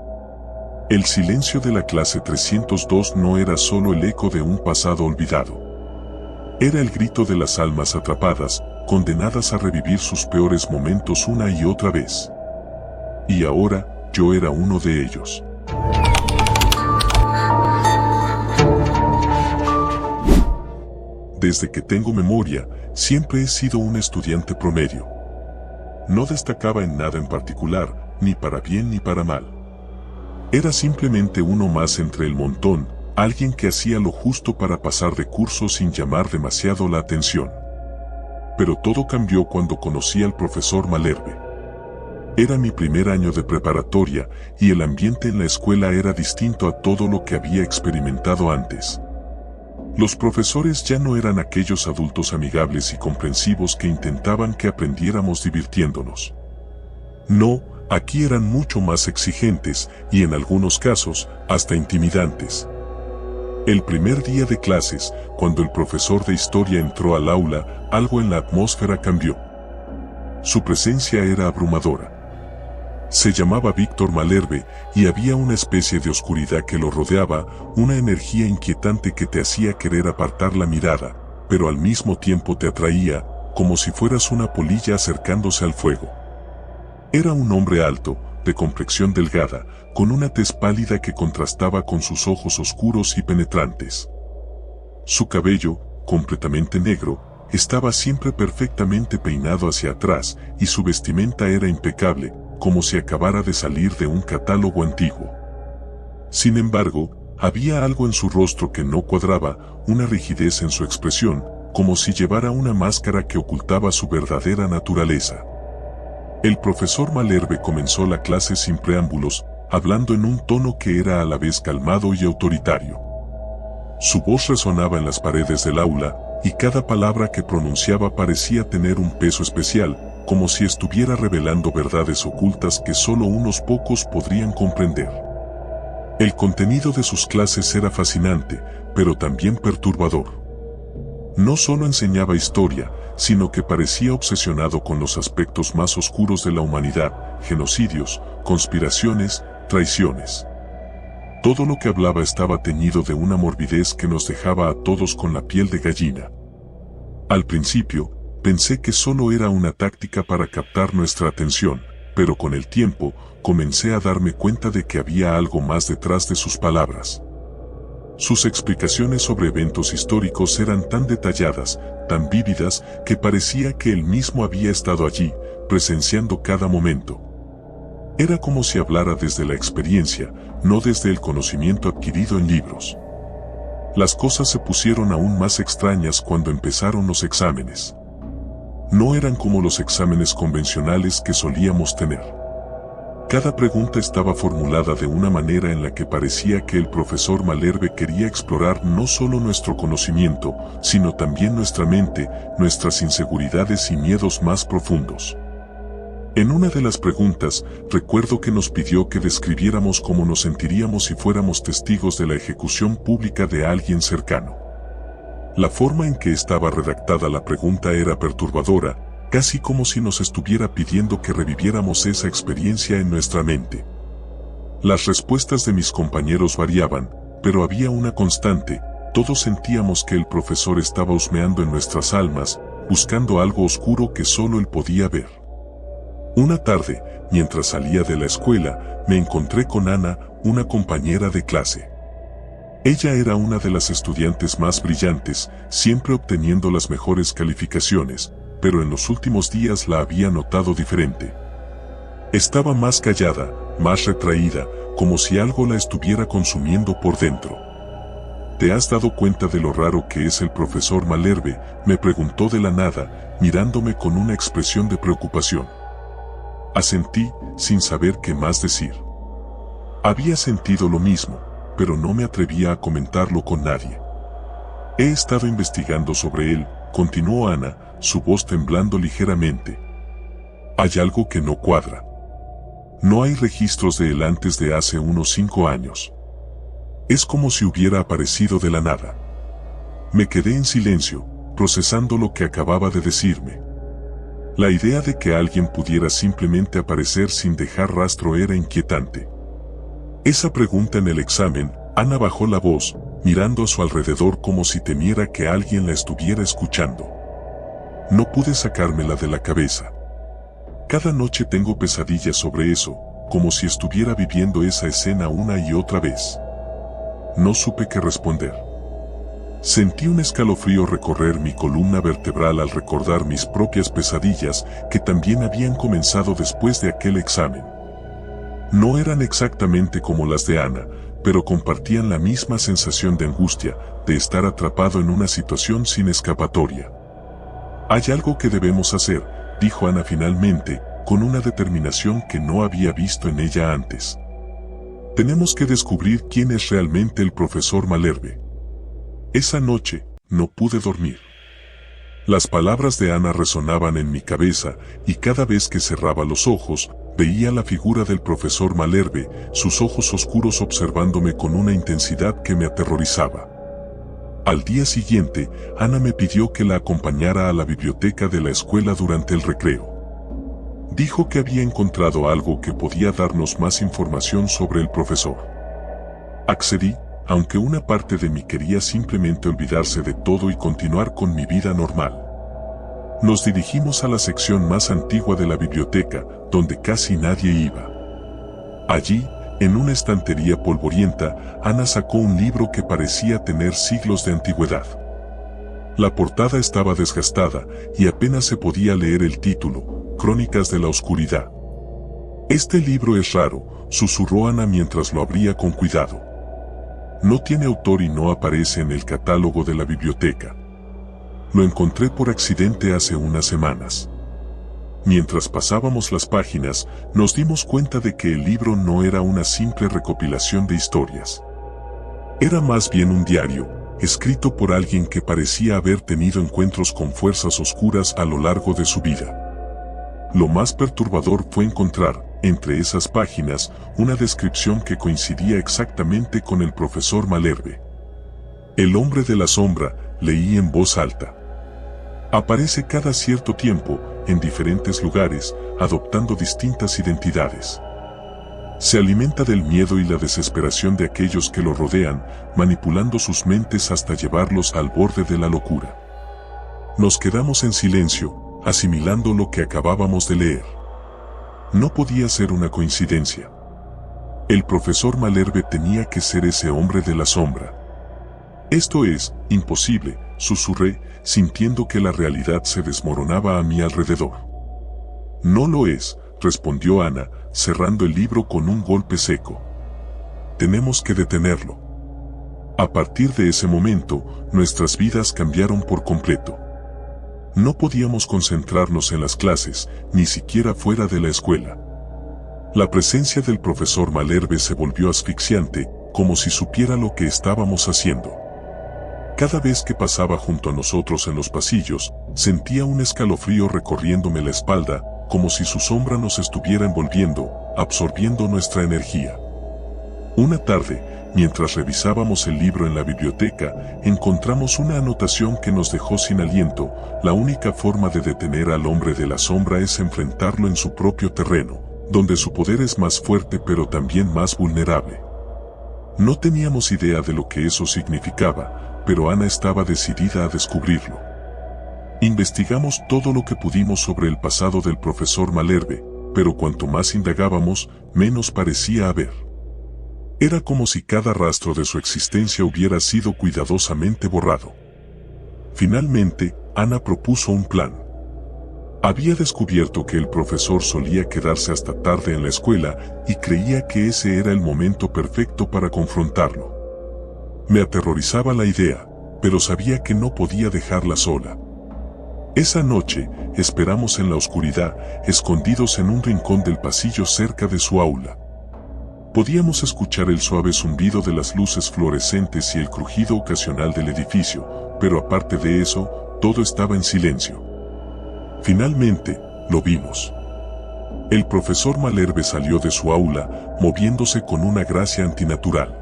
El silencio de la clase 302 no era solo el eco de un pasado olvidado. Era el grito de las almas atrapadas, condenadas a revivir sus peores momentos una y otra vez. Y ahora, yo era uno de ellos. Desde que tengo memoria, siempre he sido un estudiante promedio. No destacaba en nada en particular, ni para bien ni para mal. Era simplemente uno más entre el montón, alguien que hacía lo justo para pasar de curso sin llamar demasiado la atención. Pero todo cambió cuando conocí al profesor Malherbe. Era mi primer año de preparatoria y el ambiente en la escuela era distinto a todo lo que había experimentado antes. Los profesores ya no eran aquellos adultos amigables y comprensivos que intentaban que aprendiéramos divirtiéndonos. No, aquí eran mucho más exigentes y en algunos casos hasta intimidantes. El primer día de clases, cuando el profesor de historia entró al aula, algo en la atmósfera cambió. Su presencia era abrumadora. Se llamaba Víctor Malherbe y había una especie de oscuridad que lo rodeaba, una energía inquietante que te hacía querer apartar la mirada, pero al mismo tiempo te atraía, como si fueras una polilla acercándose al fuego. Era un hombre alto, de complexión delgada, con una tez pálida que contrastaba con sus ojos oscuros y penetrantes. Su cabello, completamente negro, estaba siempre perfectamente peinado hacia atrás y su vestimenta era impecable, como si acabara de salir de un catálogo antiguo. Sin embargo, había algo en su rostro que no cuadraba, una rigidez en su expresión, como si llevara una máscara que ocultaba su verdadera naturaleza. El profesor Malherbe comenzó la clase sin preámbulos, hablando en un tono que era a la vez calmado y autoritario. Su voz resonaba en las paredes del aula, y cada palabra que pronunciaba parecía tener un peso especial, como si estuviera revelando verdades ocultas que solo unos pocos podrían comprender. El contenido de sus clases era fascinante, pero también perturbador. No solo enseñaba historia, sino que parecía obsesionado con los aspectos más oscuros de la humanidad, genocidios, conspiraciones, traiciones. Todo lo que hablaba estaba teñido de una morbidez que nos dejaba a todos con la piel de gallina. Al principio, pensé que solo era una táctica para captar nuestra atención, pero con el tiempo, comencé a darme cuenta de que había algo más detrás de sus palabras. Sus explicaciones sobre eventos históricos eran tan detalladas, tan vívidas, que parecía que él mismo había estado allí, presenciando cada momento. Era como si hablara desde la experiencia, no desde el conocimiento adquirido en libros. Las cosas se pusieron aún más extrañas cuando empezaron los exámenes. No eran como los exámenes convencionales que solíamos tener. Cada pregunta estaba formulada de una manera en la que parecía que el profesor Malherbe quería explorar no solo nuestro conocimiento, sino también nuestra mente, nuestras inseguridades y miedos más profundos. En una de las preguntas, recuerdo que nos pidió que describiéramos cómo nos sentiríamos si fuéramos testigos de la ejecución pública de alguien cercano. La forma en que estaba redactada la pregunta era perturbadora, casi como si nos estuviera pidiendo que reviviéramos esa experiencia en nuestra mente. Las respuestas de mis compañeros variaban, pero había una constante: todos sentíamos que el profesor estaba husmeando en nuestras almas, buscando algo oscuro que solo él podía ver. Una tarde, mientras salía de la escuela, me encontré con Ana, una compañera de clase. Ella era una de las estudiantes más brillantes, siempre obteniendo las mejores calificaciones, pero en los últimos días la había notado diferente. Estaba más callada, más retraída, como si algo la estuviera consumiendo por dentro. ¿Te has dado cuenta de lo raro que es el profesor Malherbe?, me preguntó de la nada, mirándome con una expresión de preocupación. Asentí, sin saber qué más decir. Había sentido lo mismo, pero no me atrevía a comentarlo con nadie. He estado investigando sobre él, continuó Ana, su voz temblando ligeramente. Hay algo que no cuadra. No hay registros de él antes de hace unos 5 años. Es como si hubiera aparecido de la nada. Me quedé en silencio, procesando lo que acababa de decirme. La idea de que alguien pudiera simplemente aparecer sin dejar rastro era inquietante. Esa pregunta en el examen, Ana bajó la voz, mirando a su alrededor como si temiera que alguien la estuviera escuchando. No pude sacármela de la cabeza. Cada noche tengo pesadillas sobre eso, como si estuviera viviendo esa escena una y otra vez. No supe qué responder. Sentí un escalofrío recorrer mi columna vertebral al recordar mis propias pesadillas, que también habían comenzado después de aquel examen. No eran exactamente como las de Ana, pero compartían la misma sensación de angustia, de estar atrapado en una situación sin escapatoria. Hay algo que debemos hacer, dijo Ana finalmente, con una determinación que no había visto en ella antes. Tenemos que descubrir quién es realmente el profesor Malherbe. Esa noche, no pude dormir. Las palabras de Ana resonaban en mi cabeza, y cada vez que cerraba los ojos, veía la figura del profesor Malherbe, sus ojos oscuros observándome con una intensidad que me aterrorizaba. Al día siguiente, Ana me pidió que la acompañara a la biblioteca de la escuela durante el recreo. Dijo que había encontrado algo que podía darnos más información sobre el profesor. Accedí, aunque una parte de mí quería simplemente olvidarse de todo y continuar con mi vida normal. Nos dirigimos a la sección más antigua de la biblioteca, donde casi nadie iba. Allí, en una estantería polvorienta, Ana sacó un libro que parecía tener siglos de antigüedad. La portada estaba desgastada y apenas se podía leer el título, Crónicas de la Oscuridad. «Este libro es raro», susurró Ana mientras lo abría con cuidado. «No tiene autor y no aparece en el catálogo de la biblioteca. Lo encontré por accidente hace unas semanas». Mientras pasábamos las páginas, nos dimos cuenta de que el libro no era una simple recopilación de historias. Era más bien un diario, escrito por alguien que parecía haber tenido encuentros con fuerzas oscuras a lo largo de su vida. Lo más perturbador fue encontrar, entre esas páginas, una descripción que coincidía exactamente con el profesor Malherbe. «El hombre de la sombra», leí en voz alta. «Aparece cada cierto tiempo, en diferentes lugares, adoptando distintas identidades. Se alimenta del miedo y la desesperación de aquellos que lo rodean, manipulando sus mentes hasta llevarlos al borde de la locura». Nos quedamos en silencio, asimilando lo que acabábamos de leer. No podía ser una coincidencia. El profesor Malherbe tenía que ser ese hombre de la sombra. «Esto es imposible», susurré, sintiendo que la realidad se desmoronaba a mi alrededor. «No lo es», respondió Ana, cerrando el libro con un golpe seco. «Tenemos que detenerlo». A partir de ese momento, nuestras vidas cambiaron por completo. No podíamos concentrarnos en las clases, ni siquiera fuera de la escuela. La presencia del profesor Malherbe se volvió asfixiante, como si supiera lo que estábamos haciendo. Cada vez que pasaba junto a nosotros en los pasillos, sentía un escalofrío recorriéndome la espalda, como si su sombra nos estuviera envolviendo, absorbiendo nuestra energía. Una tarde, mientras revisábamos el libro en la biblioteca, encontramos una anotación que nos dejó sin aliento. «La única forma de detener al hombre de la sombra es enfrentarlo en su propio terreno, donde su poder es más fuerte pero también más vulnerable». No teníamos idea de lo que eso significaba, pero Ana estaba decidida a descubrirlo. Investigamos todo lo que pudimos sobre el pasado del profesor Malherbe, pero cuanto más indagábamos, menos parecía haber. Era como si cada rastro de su existencia hubiera sido cuidadosamente borrado. Finalmente, Ana propuso un plan. Había descubierto que el profesor solía quedarse hasta tarde en la escuela y creía que ese era el momento perfecto para confrontarlo. Me aterrorizaba la idea, pero sabía que no podía dejarla sola. Esa noche, esperamos en la oscuridad, escondidos en un rincón del pasillo cerca de su aula. Podíamos escuchar el suave zumbido de las luces fluorescentes y el crujido ocasional del edificio, pero aparte de eso, todo estaba en silencio. Finalmente, lo vimos. El profesor Malherbe salió de su aula, moviéndose con una gracia antinatural.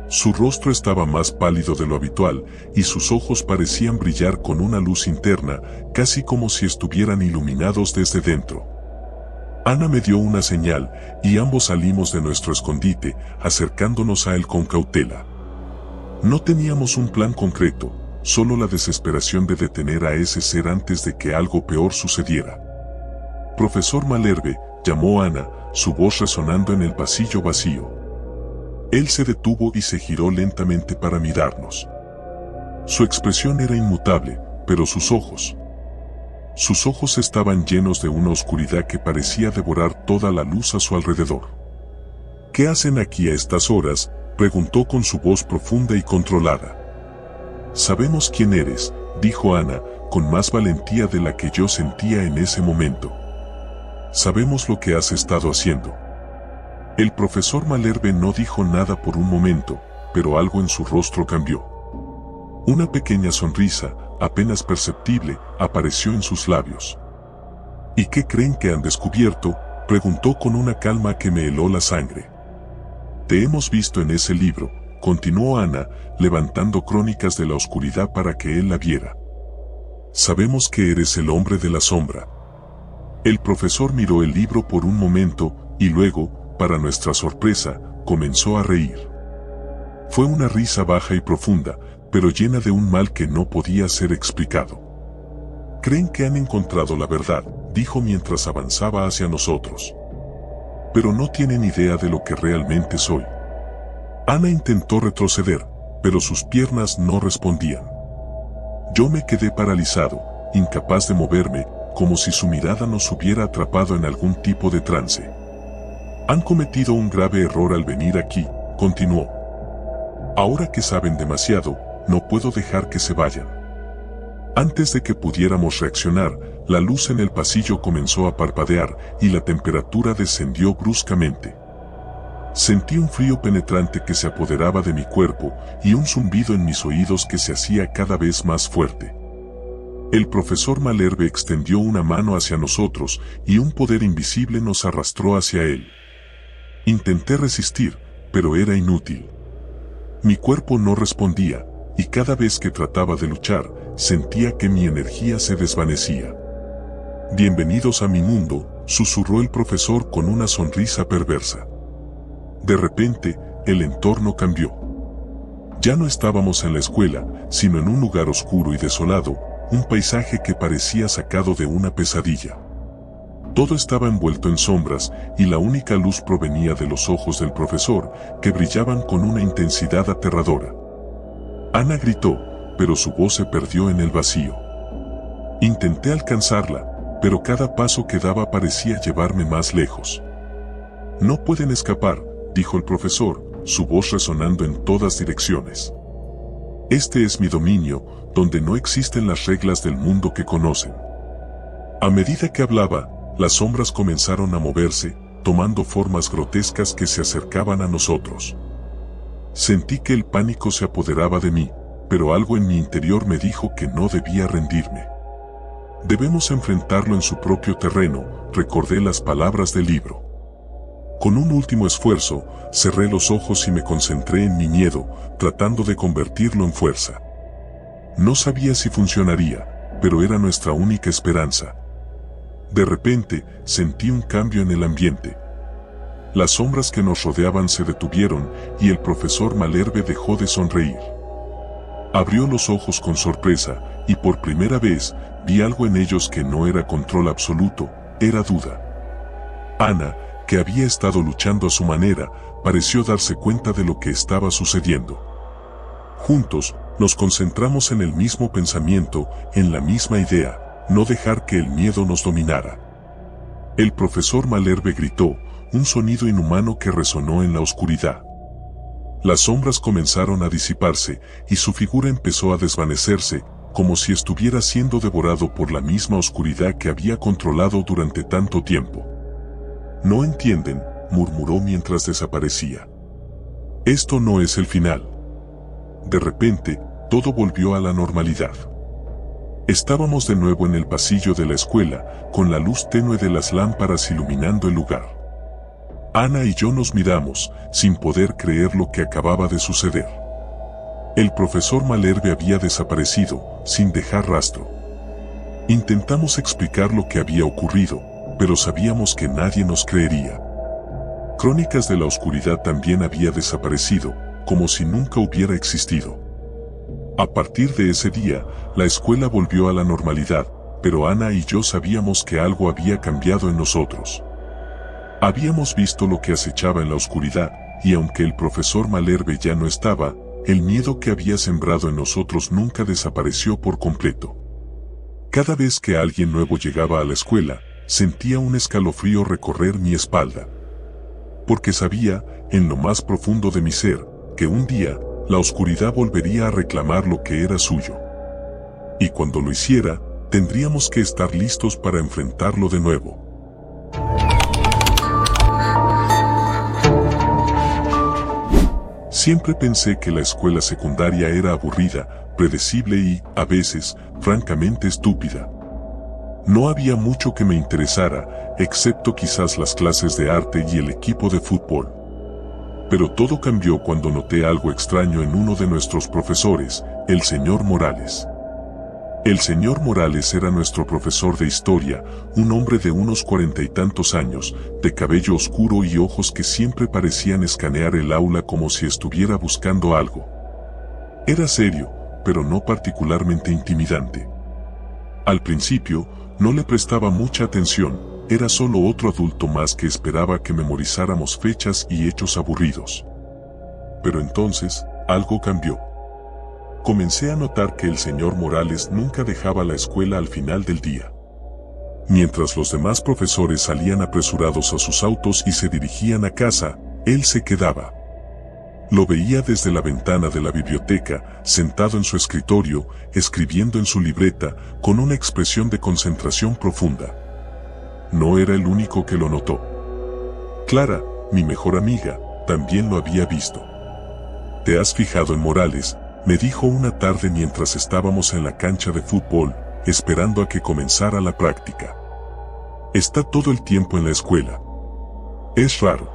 Su rostro estaba más pálido de lo habitual, y sus ojos parecían brillar con una luz interna, casi como si estuvieran iluminados desde dentro. Ana me dio una señal, y ambos salimos de nuestro escondite, acercándonos a él con cautela. No teníamos un plan concreto, solo la desesperación de detener a ese ser antes de que algo peor sucediera. «Profesor Malherbe», llamó Ana, su voz resonando en el pasillo vacío. Él se detuvo y se giró lentamente para mirarnos. Su expresión era inmutable, pero sus ojos estaban llenos de una oscuridad que parecía devorar toda la luz a su alrededor. «¿Qué hacen aquí a estas horas?», preguntó con su voz profunda y controlada. «Sabemos quién eres», dijo Ana, con más valentía de la que yo sentía en ese momento. sabemos lo que has estado haciendo. El profesor Malherbe no dijo nada por un momento, pero algo en su rostro cambió. Una pequeña sonrisa, apenas perceptible, apareció en sus labios. ¿Y qué creen que han descubierto?, preguntó con una calma que me heló la sangre. Te hemos visto en ese libro, continuó Ana, levantando Crónicas de la Oscuridad para que él la viera. Sabemos que eres el hombre de la sombra. El profesor miró el libro por un momento, y luego, para nuestra sorpresa, comenzó a reír. Fue una risa baja y profunda, pero llena de un mal que no podía ser explicado. Creen que han encontrado la verdad, dijo mientras avanzaba hacia nosotros. Pero no tienen idea de lo que realmente soy. Ana intentó retroceder, pero sus piernas no respondían. Yo me quedé paralizado, incapaz de moverme, como si su mirada nos hubiera atrapado en algún tipo de trance. Han cometido un grave error al venir aquí, continuó. Ahora que saben demasiado, no puedo dejar que se vayan. Antes de que pudiéramos reaccionar, la luz en el pasillo comenzó a parpadear y la temperatura descendió bruscamente. Sentí un frío penetrante que se apoderaba de mi cuerpo y un zumbido en mis oídos que se hacía cada vez más fuerte. El profesor Malherbe extendió una mano hacia nosotros y un poder invisible nos arrastró hacia él. Intenté resistir, pero era inútil. Mi cuerpo no respondía, y cada vez que trataba de luchar, sentía que mi energía se desvanecía. Bienvenidos a mi mundo, susurró el profesor con una sonrisa perversa. De repente, el entorno cambió. Ya no estábamos en la escuela, sino en un lugar oscuro y desolado, un paisaje que parecía sacado de una pesadilla. Todo estaba envuelto en sombras, y la única luz provenía de los ojos del profesor, que brillaban con una intensidad aterradora. Ana gritó, pero su voz se perdió en el vacío. Intenté alcanzarla, pero cada paso que daba parecía llevarme más lejos. No pueden escapar, dijo el profesor, su voz resonando en todas direcciones. Este es mi dominio, donde no existen las reglas del mundo que conocen. A medida que hablaba, las sombras comenzaron a moverse, tomando formas grotescas que se acercaban a nosotros. Sentí que el pánico se apoderaba de mí, pero algo en mi interior me dijo que no debía rendirme. Debemos enfrentarlo en su propio terreno, recordé las palabras del libro. Con un último esfuerzo, cerré los ojos y me concentré en mi miedo, tratando de convertirlo en fuerza. No sabía si funcionaría, pero era nuestra única esperanza. De repente, sentí un cambio en el ambiente. Las sombras que nos rodeaban se detuvieron y el profesor Malherbe dejó de sonreír. Abrió los ojos con sorpresa y por primera vez vi algo en ellos que no era control absoluto, era duda. Ana, que había estado luchando a su manera, pareció darse cuenta de lo que estaba sucediendo. Juntos, nos concentramos en el mismo pensamiento, en la misma idea, no dejar que el miedo nos dominara. El profesor Malherbe gritó, un sonido inhumano que resonó en la oscuridad. Las sombras comenzaron a disiparse, y su figura empezó a desvanecerse, como si estuviera siendo devorado por la misma oscuridad que había controlado durante tanto tiempo. No entienden, murmuró mientras desaparecía. Esto no es el final. De repente, todo volvió a la normalidad. Estábamos de nuevo en el pasillo de la escuela, con la luz tenue de las lámparas iluminando el lugar. Ana y yo nos miramos, sin poder creer lo que acababa de suceder. El profesor Malherbe había desaparecido, sin dejar rastro. Intentamos explicar lo que había ocurrido, pero sabíamos que nadie nos creería. Crónicas de la Oscuridad también había desaparecido, como si nunca hubiera existido. A partir de ese día, la escuela volvió a la normalidad, pero Ana y yo sabíamos que algo había cambiado en nosotros. Habíamos visto lo que acechaba en la oscuridad, y aunque el profesor Malherbe ya no estaba, el miedo que había sembrado en nosotros nunca desapareció por completo. Cada vez que alguien nuevo llegaba a la escuela, sentía un escalofrío recorrer mi espalda. Porque sabía, en lo más profundo de mi ser, que un día, la oscuridad volvería a reclamar lo que era suyo. Y cuando lo hiciera, tendríamos que estar listos para enfrentarlo de nuevo. Siempre pensé que la escuela secundaria era aburrida, predecible y, a veces, francamente estúpida. No había mucho que me interesara, excepto quizás las clases de arte y el equipo de fútbol. Pero todo cambió cuando noté algo extraño en uno de nuestros profesores, el señor Morales. El señor Morales era nuestro profesor de historia, un hombre de unos 40 y tantos años, de cabello oscuro y ojos que siempre parecían escanear el aula como si estuviera buscando algo. Era serio, pero no particularmente intimidante. Al principio, no le prestaba mucha atención, era solo otro adulto más que esperaba que memorizáramos fechas y hechos aburridos. Pero entonces, algo cambió. Comencé a notar que el señor Morales nunca dejaba la escuela al final del día. Mientras los demás profesores salían apresurados a sus autos y se dirigían a casa, él se quedaba. Lo veía desde la ventana de la biblioteca, sentado en su escritorio, escribiendo en su libreta, con una expresión de concentración profunda. No era el único que lo notó. Clara, mi mejor amiga, también lo había visto. ¿Te has fijado en Morales?, me dijo una tarde mientras estábamos en la cancha de fútbol, esperando a que comenzara la práctica. Está todo el tiempo en la escuela. Es raro.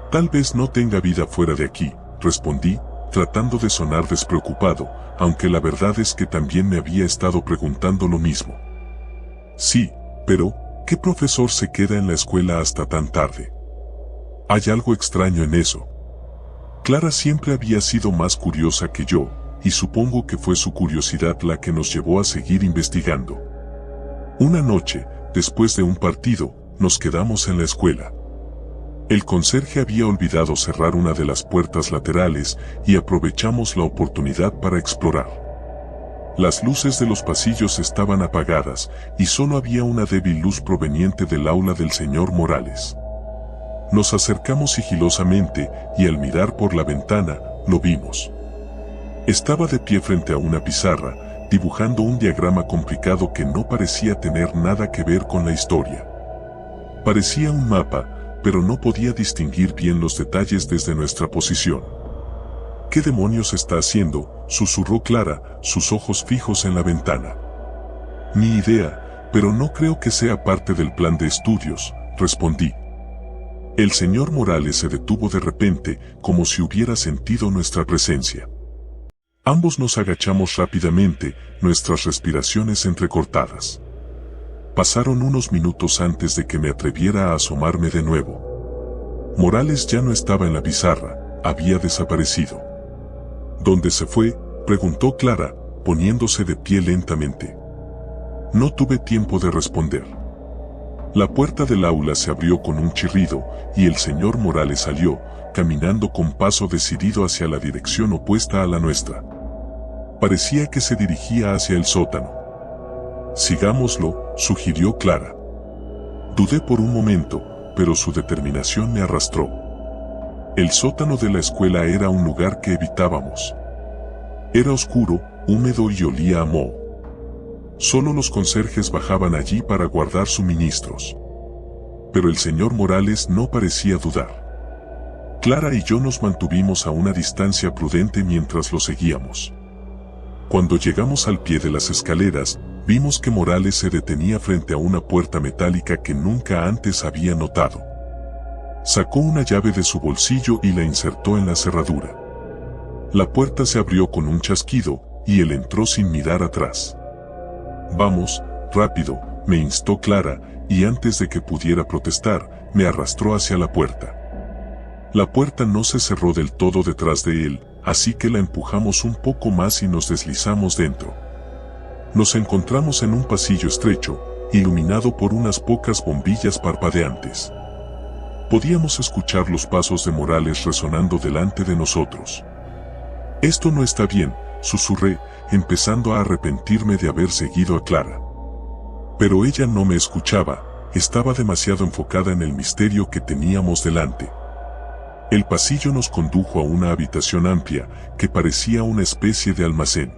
Tal vez no tenga vida fuera de aquí, respondí, tratando de sonar despreocupado, aunque la verdad es que también me había estado preguntando lo mismo. Sí, pero, ¿qué profesor se queda en la escuela hasta tan tarde? Hay algo extraño en eso. Clara siempre había sido más curiosa que yo, y supongo que fue su curiosidad la que nos llevó a seguir investigando. Una noche, después de un partido, nos quedamos en la escuela. El conserje había olvidado cerrar una de las puertas laterales y aprovechamos la oportunidad para explorar. Las luces de los pasillos estaban apagadas y solo había una débil luz proveniente del aula del señor Morales. Nos acercamos sigilosamente y al mirar por la ventana, lo vimos. Estaba de pie frente a una pizarra, dibujando un diagrama complicado que no parecía tener nada que ver con la historia. Parecía un mapa, pero no podía distinguir bien los detalles desde nuestra posición. ¿Qué demonios está haciendo?, susurró Clara, sus ojos fijos en la ventana. Ni idea, pero no creo que sea parte del plan de estudios, respondí. El señor Morales se detuvo de repente, como si hubiera sentido nuestra presencia. Ambos nos agachamos rápidamente, nuestras respiraciones entrecortadas. Pasaron unos minutos antes de que me atreviera a asomarme de nuevo. Morales ya no estaba en la pizarra, había desaparecido. ¿Dónde se fue?, preguntó Clara, poniéndose de pie lentamente. No tuve tiempo de responder. La puerta del aula se abrió con un chirrido, y el señor Morales salió, caminando con paso decidido hacia la dirección opuesta a la nuestra. Parecía que se dirigía hacia el sótano. Sigámoslo, sugirió Clara. Dudé por un momento, pero su determinación me arrastró. El sótano de la escuela era un lugar que evitábamos. Era oscuro, húmedo y olía a moho. Solo los conserjes bajaban allí para guardar suministros. Pero el señor Morales no parecía dudar. Clara y yo nos mantuvimos a una distancia prudente mientras lo seguíamos. Cuando llegamos al pie de las escaleras, vimos que Morales se detenía frente a una puerta metálica que nunca antes había notado. Sacó una llave de su bolsillo y la insertó en la cerradura. La puerta se abrió con un chasquido, y él entró sin mirar atrás. Vamos, rápido, me instó Clara, y antes de que pudiera protestar, me arrastró hacia la puerta. La puerta no se cerró del todo detrás de él, así que la empujamos un poco más y nos deslizamos dentro. Nos encontramos en un pasillo estrecho, iluminado por unas pocas bombillas parpadeantes. Podíamos escuchar los pasos de Morales resonando delante de nosotros. Esto no está bien, susurré, empezando a arrepentirme de haber seguido a Clara. Pero ella no me escuchaba, estaba demasiado enfocada en el misterio que teníamos delante. El pasillo nos condujo a una habitación amplia, que parecía una especie de almacén.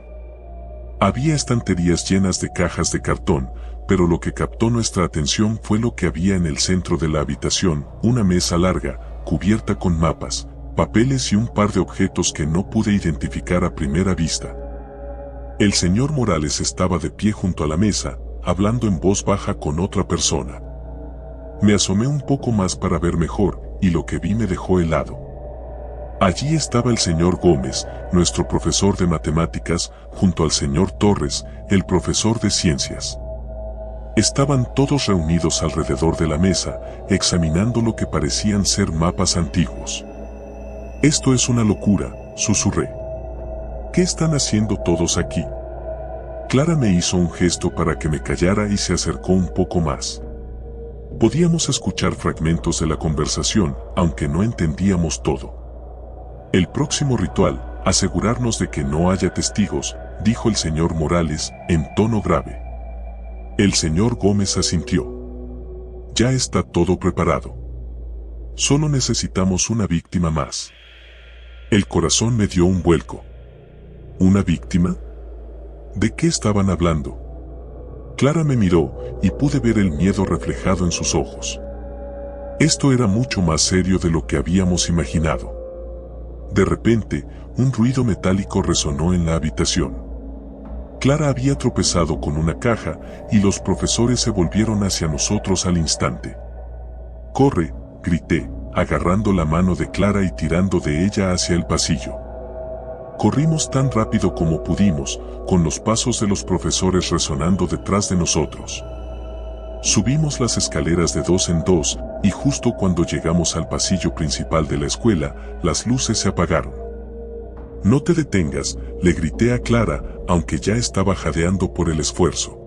Había estanterías llenas de cajas de cartón, pero lo que captó nuestra atención fue lo que había en el centro de la habitación, una mesa larga, cubierta con mapas, papeles y un par de objetos que no pude identificar a primera vista. El señor Morales estaba de pie junto a la mesa, hablando en voz baja con otra persona. Me asomé un poco más para ver mejor, y lo que vi me dejó helado. Allí estaba el señor Gómez, nuestro profesor de matemáticas, junto al señor Torres, el profesor de ciencias. Estaban todos reunidos alrededor de la mesa, examinando lo que parecían ser mapas antiguos. «Esto es una locura», susurré. «¿Qué están haciendo todos aquí?» Clara me hizo un gesto para que me callara y se acercó un poco más. Podíamos escuchar fragmentos de la conversación, aunque no entendíamos todo. «El próximo ritual, asegurarnos de que no haya testigos», dijo el señor Morales, en tono grave. El señor Gómez asintió. «Ya está todo preparado. Solo necesitamos una víctima más». El corazón me dio un vuelco. ¿Una víctima? ¿De qué estaban hablando? Clara me miró y pude ver el miedo reflejado en sus ojos. Esto era mucho más serio de lo que habíamos imaginado. De repente, un ruido metálico resonó en la habitación. Clara había tropezado con una caja y los profesores se volvieron hacia nosotros al instante. «¡Corre!», grité, agarrando la mano de Clara y tirando de ella hacia el pasillo. Corrimos tan rápido como pudimos, con los pasos de los profesores resonando detrás de nosotros. Subimos las escaleras de 2 en 2, y justo cuando llegamos al pasillo principal de la escuela, las luces se apagaron. «No te detengas», le grité a Clara, aunque ya estaba jadeando por el esfuerzo.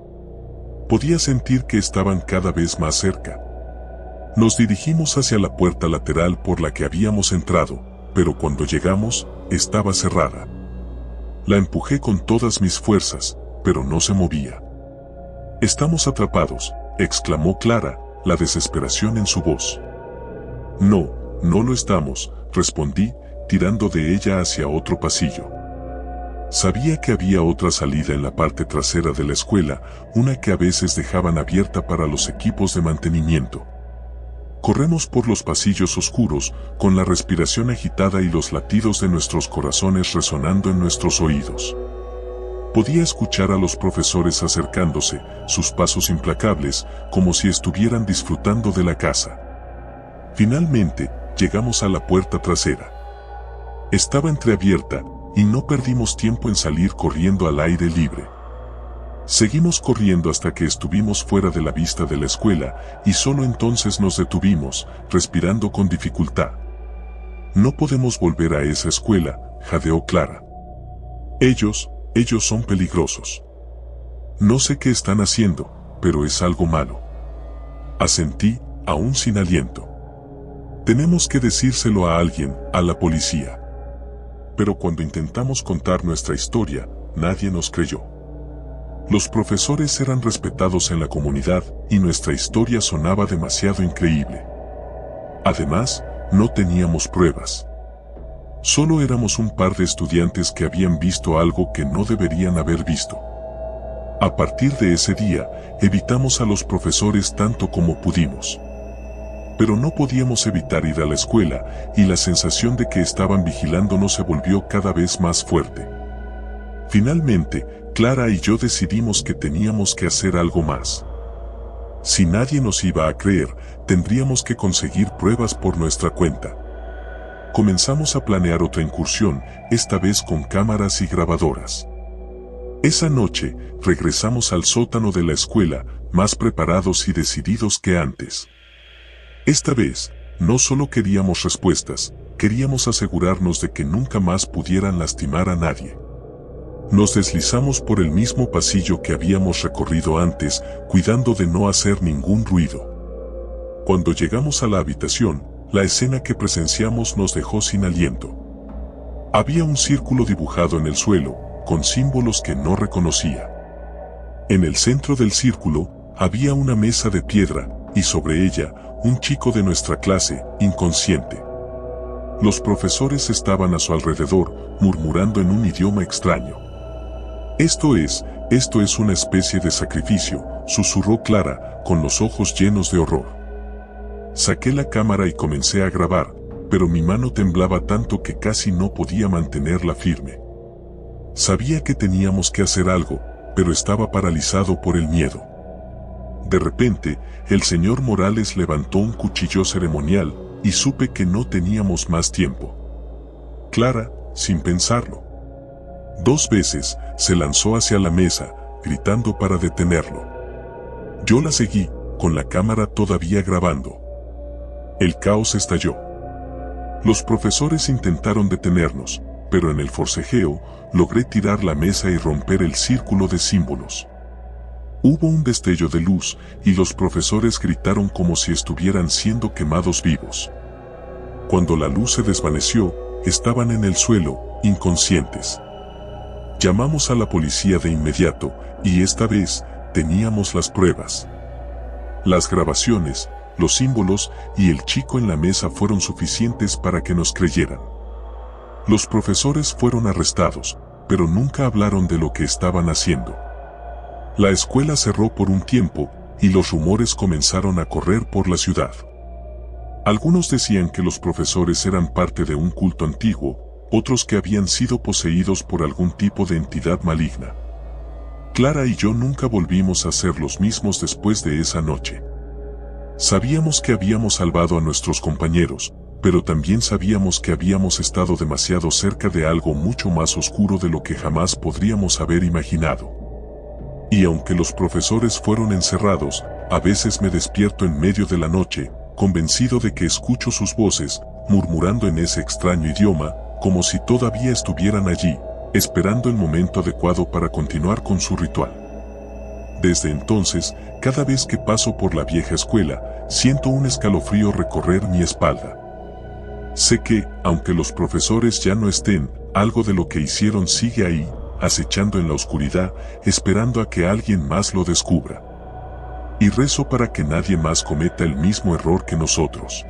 Podía sentir que estaban cada vez más cerca. Nos dirigimos hacia la puerta lateral por la que habíamos entrado, pero cuando llegamos, estaba cerrada. La empujé con todas mis fuerzas, pero no se movía. «Estamos atrapados», exclamó Clara, la desesperación en su voz. «No, no lo estamos», respondí, tirando de ella hacia otro pasillo. Sabía que había otra salida en la parte trasera de la escuela, una que a veces dejaban abierta para los equipos de mantenimiento. Corremos por los pasillos oscuros, con la respiración agitada y los latidos de nuestros corazones resonando en nuestros oídos. Podía escuchar a los profesores acercándose, sus pasos implacables, como si estuvieran disfrutando de la caza. Finalmente, llegamos a la puerta trasera. Estaba entreabierta, y no perdimos tiempo en salir corriendo al aire libre. Seguimos corriendo hasta que estuvimos fuera de la vista de la escuela, y solo entonces nos detuvimos, respirando con dificultad. «No podemos volver a esa escuela», jadeó Clara. Ellos son peligrosos. No sé qué están haciendo, pero es algo malo». Asentí, aún sin aliento. «Tenemos que decírselo a alguien, a la policía». Pero cuando intentamos contar nuestra historia, nadie nos creyó. Los profesores eran respetados en la comunidad y nuestra historia sonaba demasiado increíble. Además, no teníamos pruebas. Solo éramos un par de estudiantes que habían visto algo que no deberían haber visto. A partir de ese día, evitamos a los profesores tanto como pudimos. Pero no podíamos evitar ir a la escuela, y la sensación de que estaban vigilándonos se volvió cada vez más fuerte. Finalmente, Clara y yo decidimos que teníamos que hacer algo más. Si nadie nos iba a creer, tendríamos que conseguir pruebas por nuestra cuenta. Comenzamos a planear otra incursión, esta vez con cámaras y grabadoras. Esa noche, regresamos al sótano de la escuela, más preparados y decididos que antes. Esta vez, no solo queríamos respuestas, queríamos asegurarnos de que nunca más pudieran lastimar a nadie. Nos deslizamos por el mismo pasillo que habíamos recorrido antes, cuidando de no hacer ningún ruido. Cuando llegamos a la habitación, la escena que presenciamos nos dejó sin aliento. Había un círculo dibujado en el suelo, con símbolos que no reconocía. En el centro del círculo, había una mesa de piedra, y sobre ella, un chico de nuestra clase, inconsciente. Los profesores estaban a su alrededor, murmurando en un idioma extraño. Esto es una especie de sacrificio», susurró Clara, con los ojos llenos de horror. Saqué la cámara y comencé a grabar, pero mi mano temblaba tanto que casi no podía mantenerla firme. Sabía que teníamos que hacer algo, pero estaba paralizado por el miedo. De repente, el señor Morales levantó un cuchillo ceremonial y supe que no teníamos más tiempo. Clara, sin pensarlo, 2 veces se lanzó hacia la mesa, gritando para detenerlo. Yo la seguí, con la cámara todavía grabando. El caos estalló. Los profesores intentaron detenernos, pero en el forcejeo logré tirar la mesa y romper el círculo de símbolos. Hubo un destello de luz y los profesores gritaron como si estuvieran siendo quemados vivos. Cuando la luz se desvaneció, estaban en el suelo, inconscientes. Llamamos a la policía de inmediato y esta vez teníamos las pruebas. Las grabaciones, los símbolos y el chico en la mesa fueron suficientes para que nos creyeran. Los profesores fueron arrestados, pero nunca hablaron de lo que estaban haciendo. La escuela cerró por un tiempo y los rumores comenzaron a correr por la ciudad. Algunos decían que los profesores eran parte de un culto antiguo, otros que habían sido poseídos por algún tipo de entidad maligna. Clara y yo nunca volvimos a ser los mismos después de esa noche. Sabíamos que habíamos salvado a nuestros compañeros, pero también sabíamos que habíamos estado demasiado cerca de algo mucho más oscuro de lo que jamás podríamos haber imaginado. Y aunque los profesores fueron encerrados, a veces me despierto en medio de la noche, convencido de que escucho sus voces, murmurando en ese extraño idioma, como si todavía estuvieran allí, esperando el momento adecuado para continuar con su ritual. Desde entonces, cada vez que paso por la vieja escuela, siento un escalofrío recorrer mi espalda. Sé que, aunque los profesores ya no estén, algo de lo que hicieron sigue ahí, acechando en la oscuridad, esperando a que alguien más lo descubra. Y rezo para que nadie más cometa el mismo error que nosotros.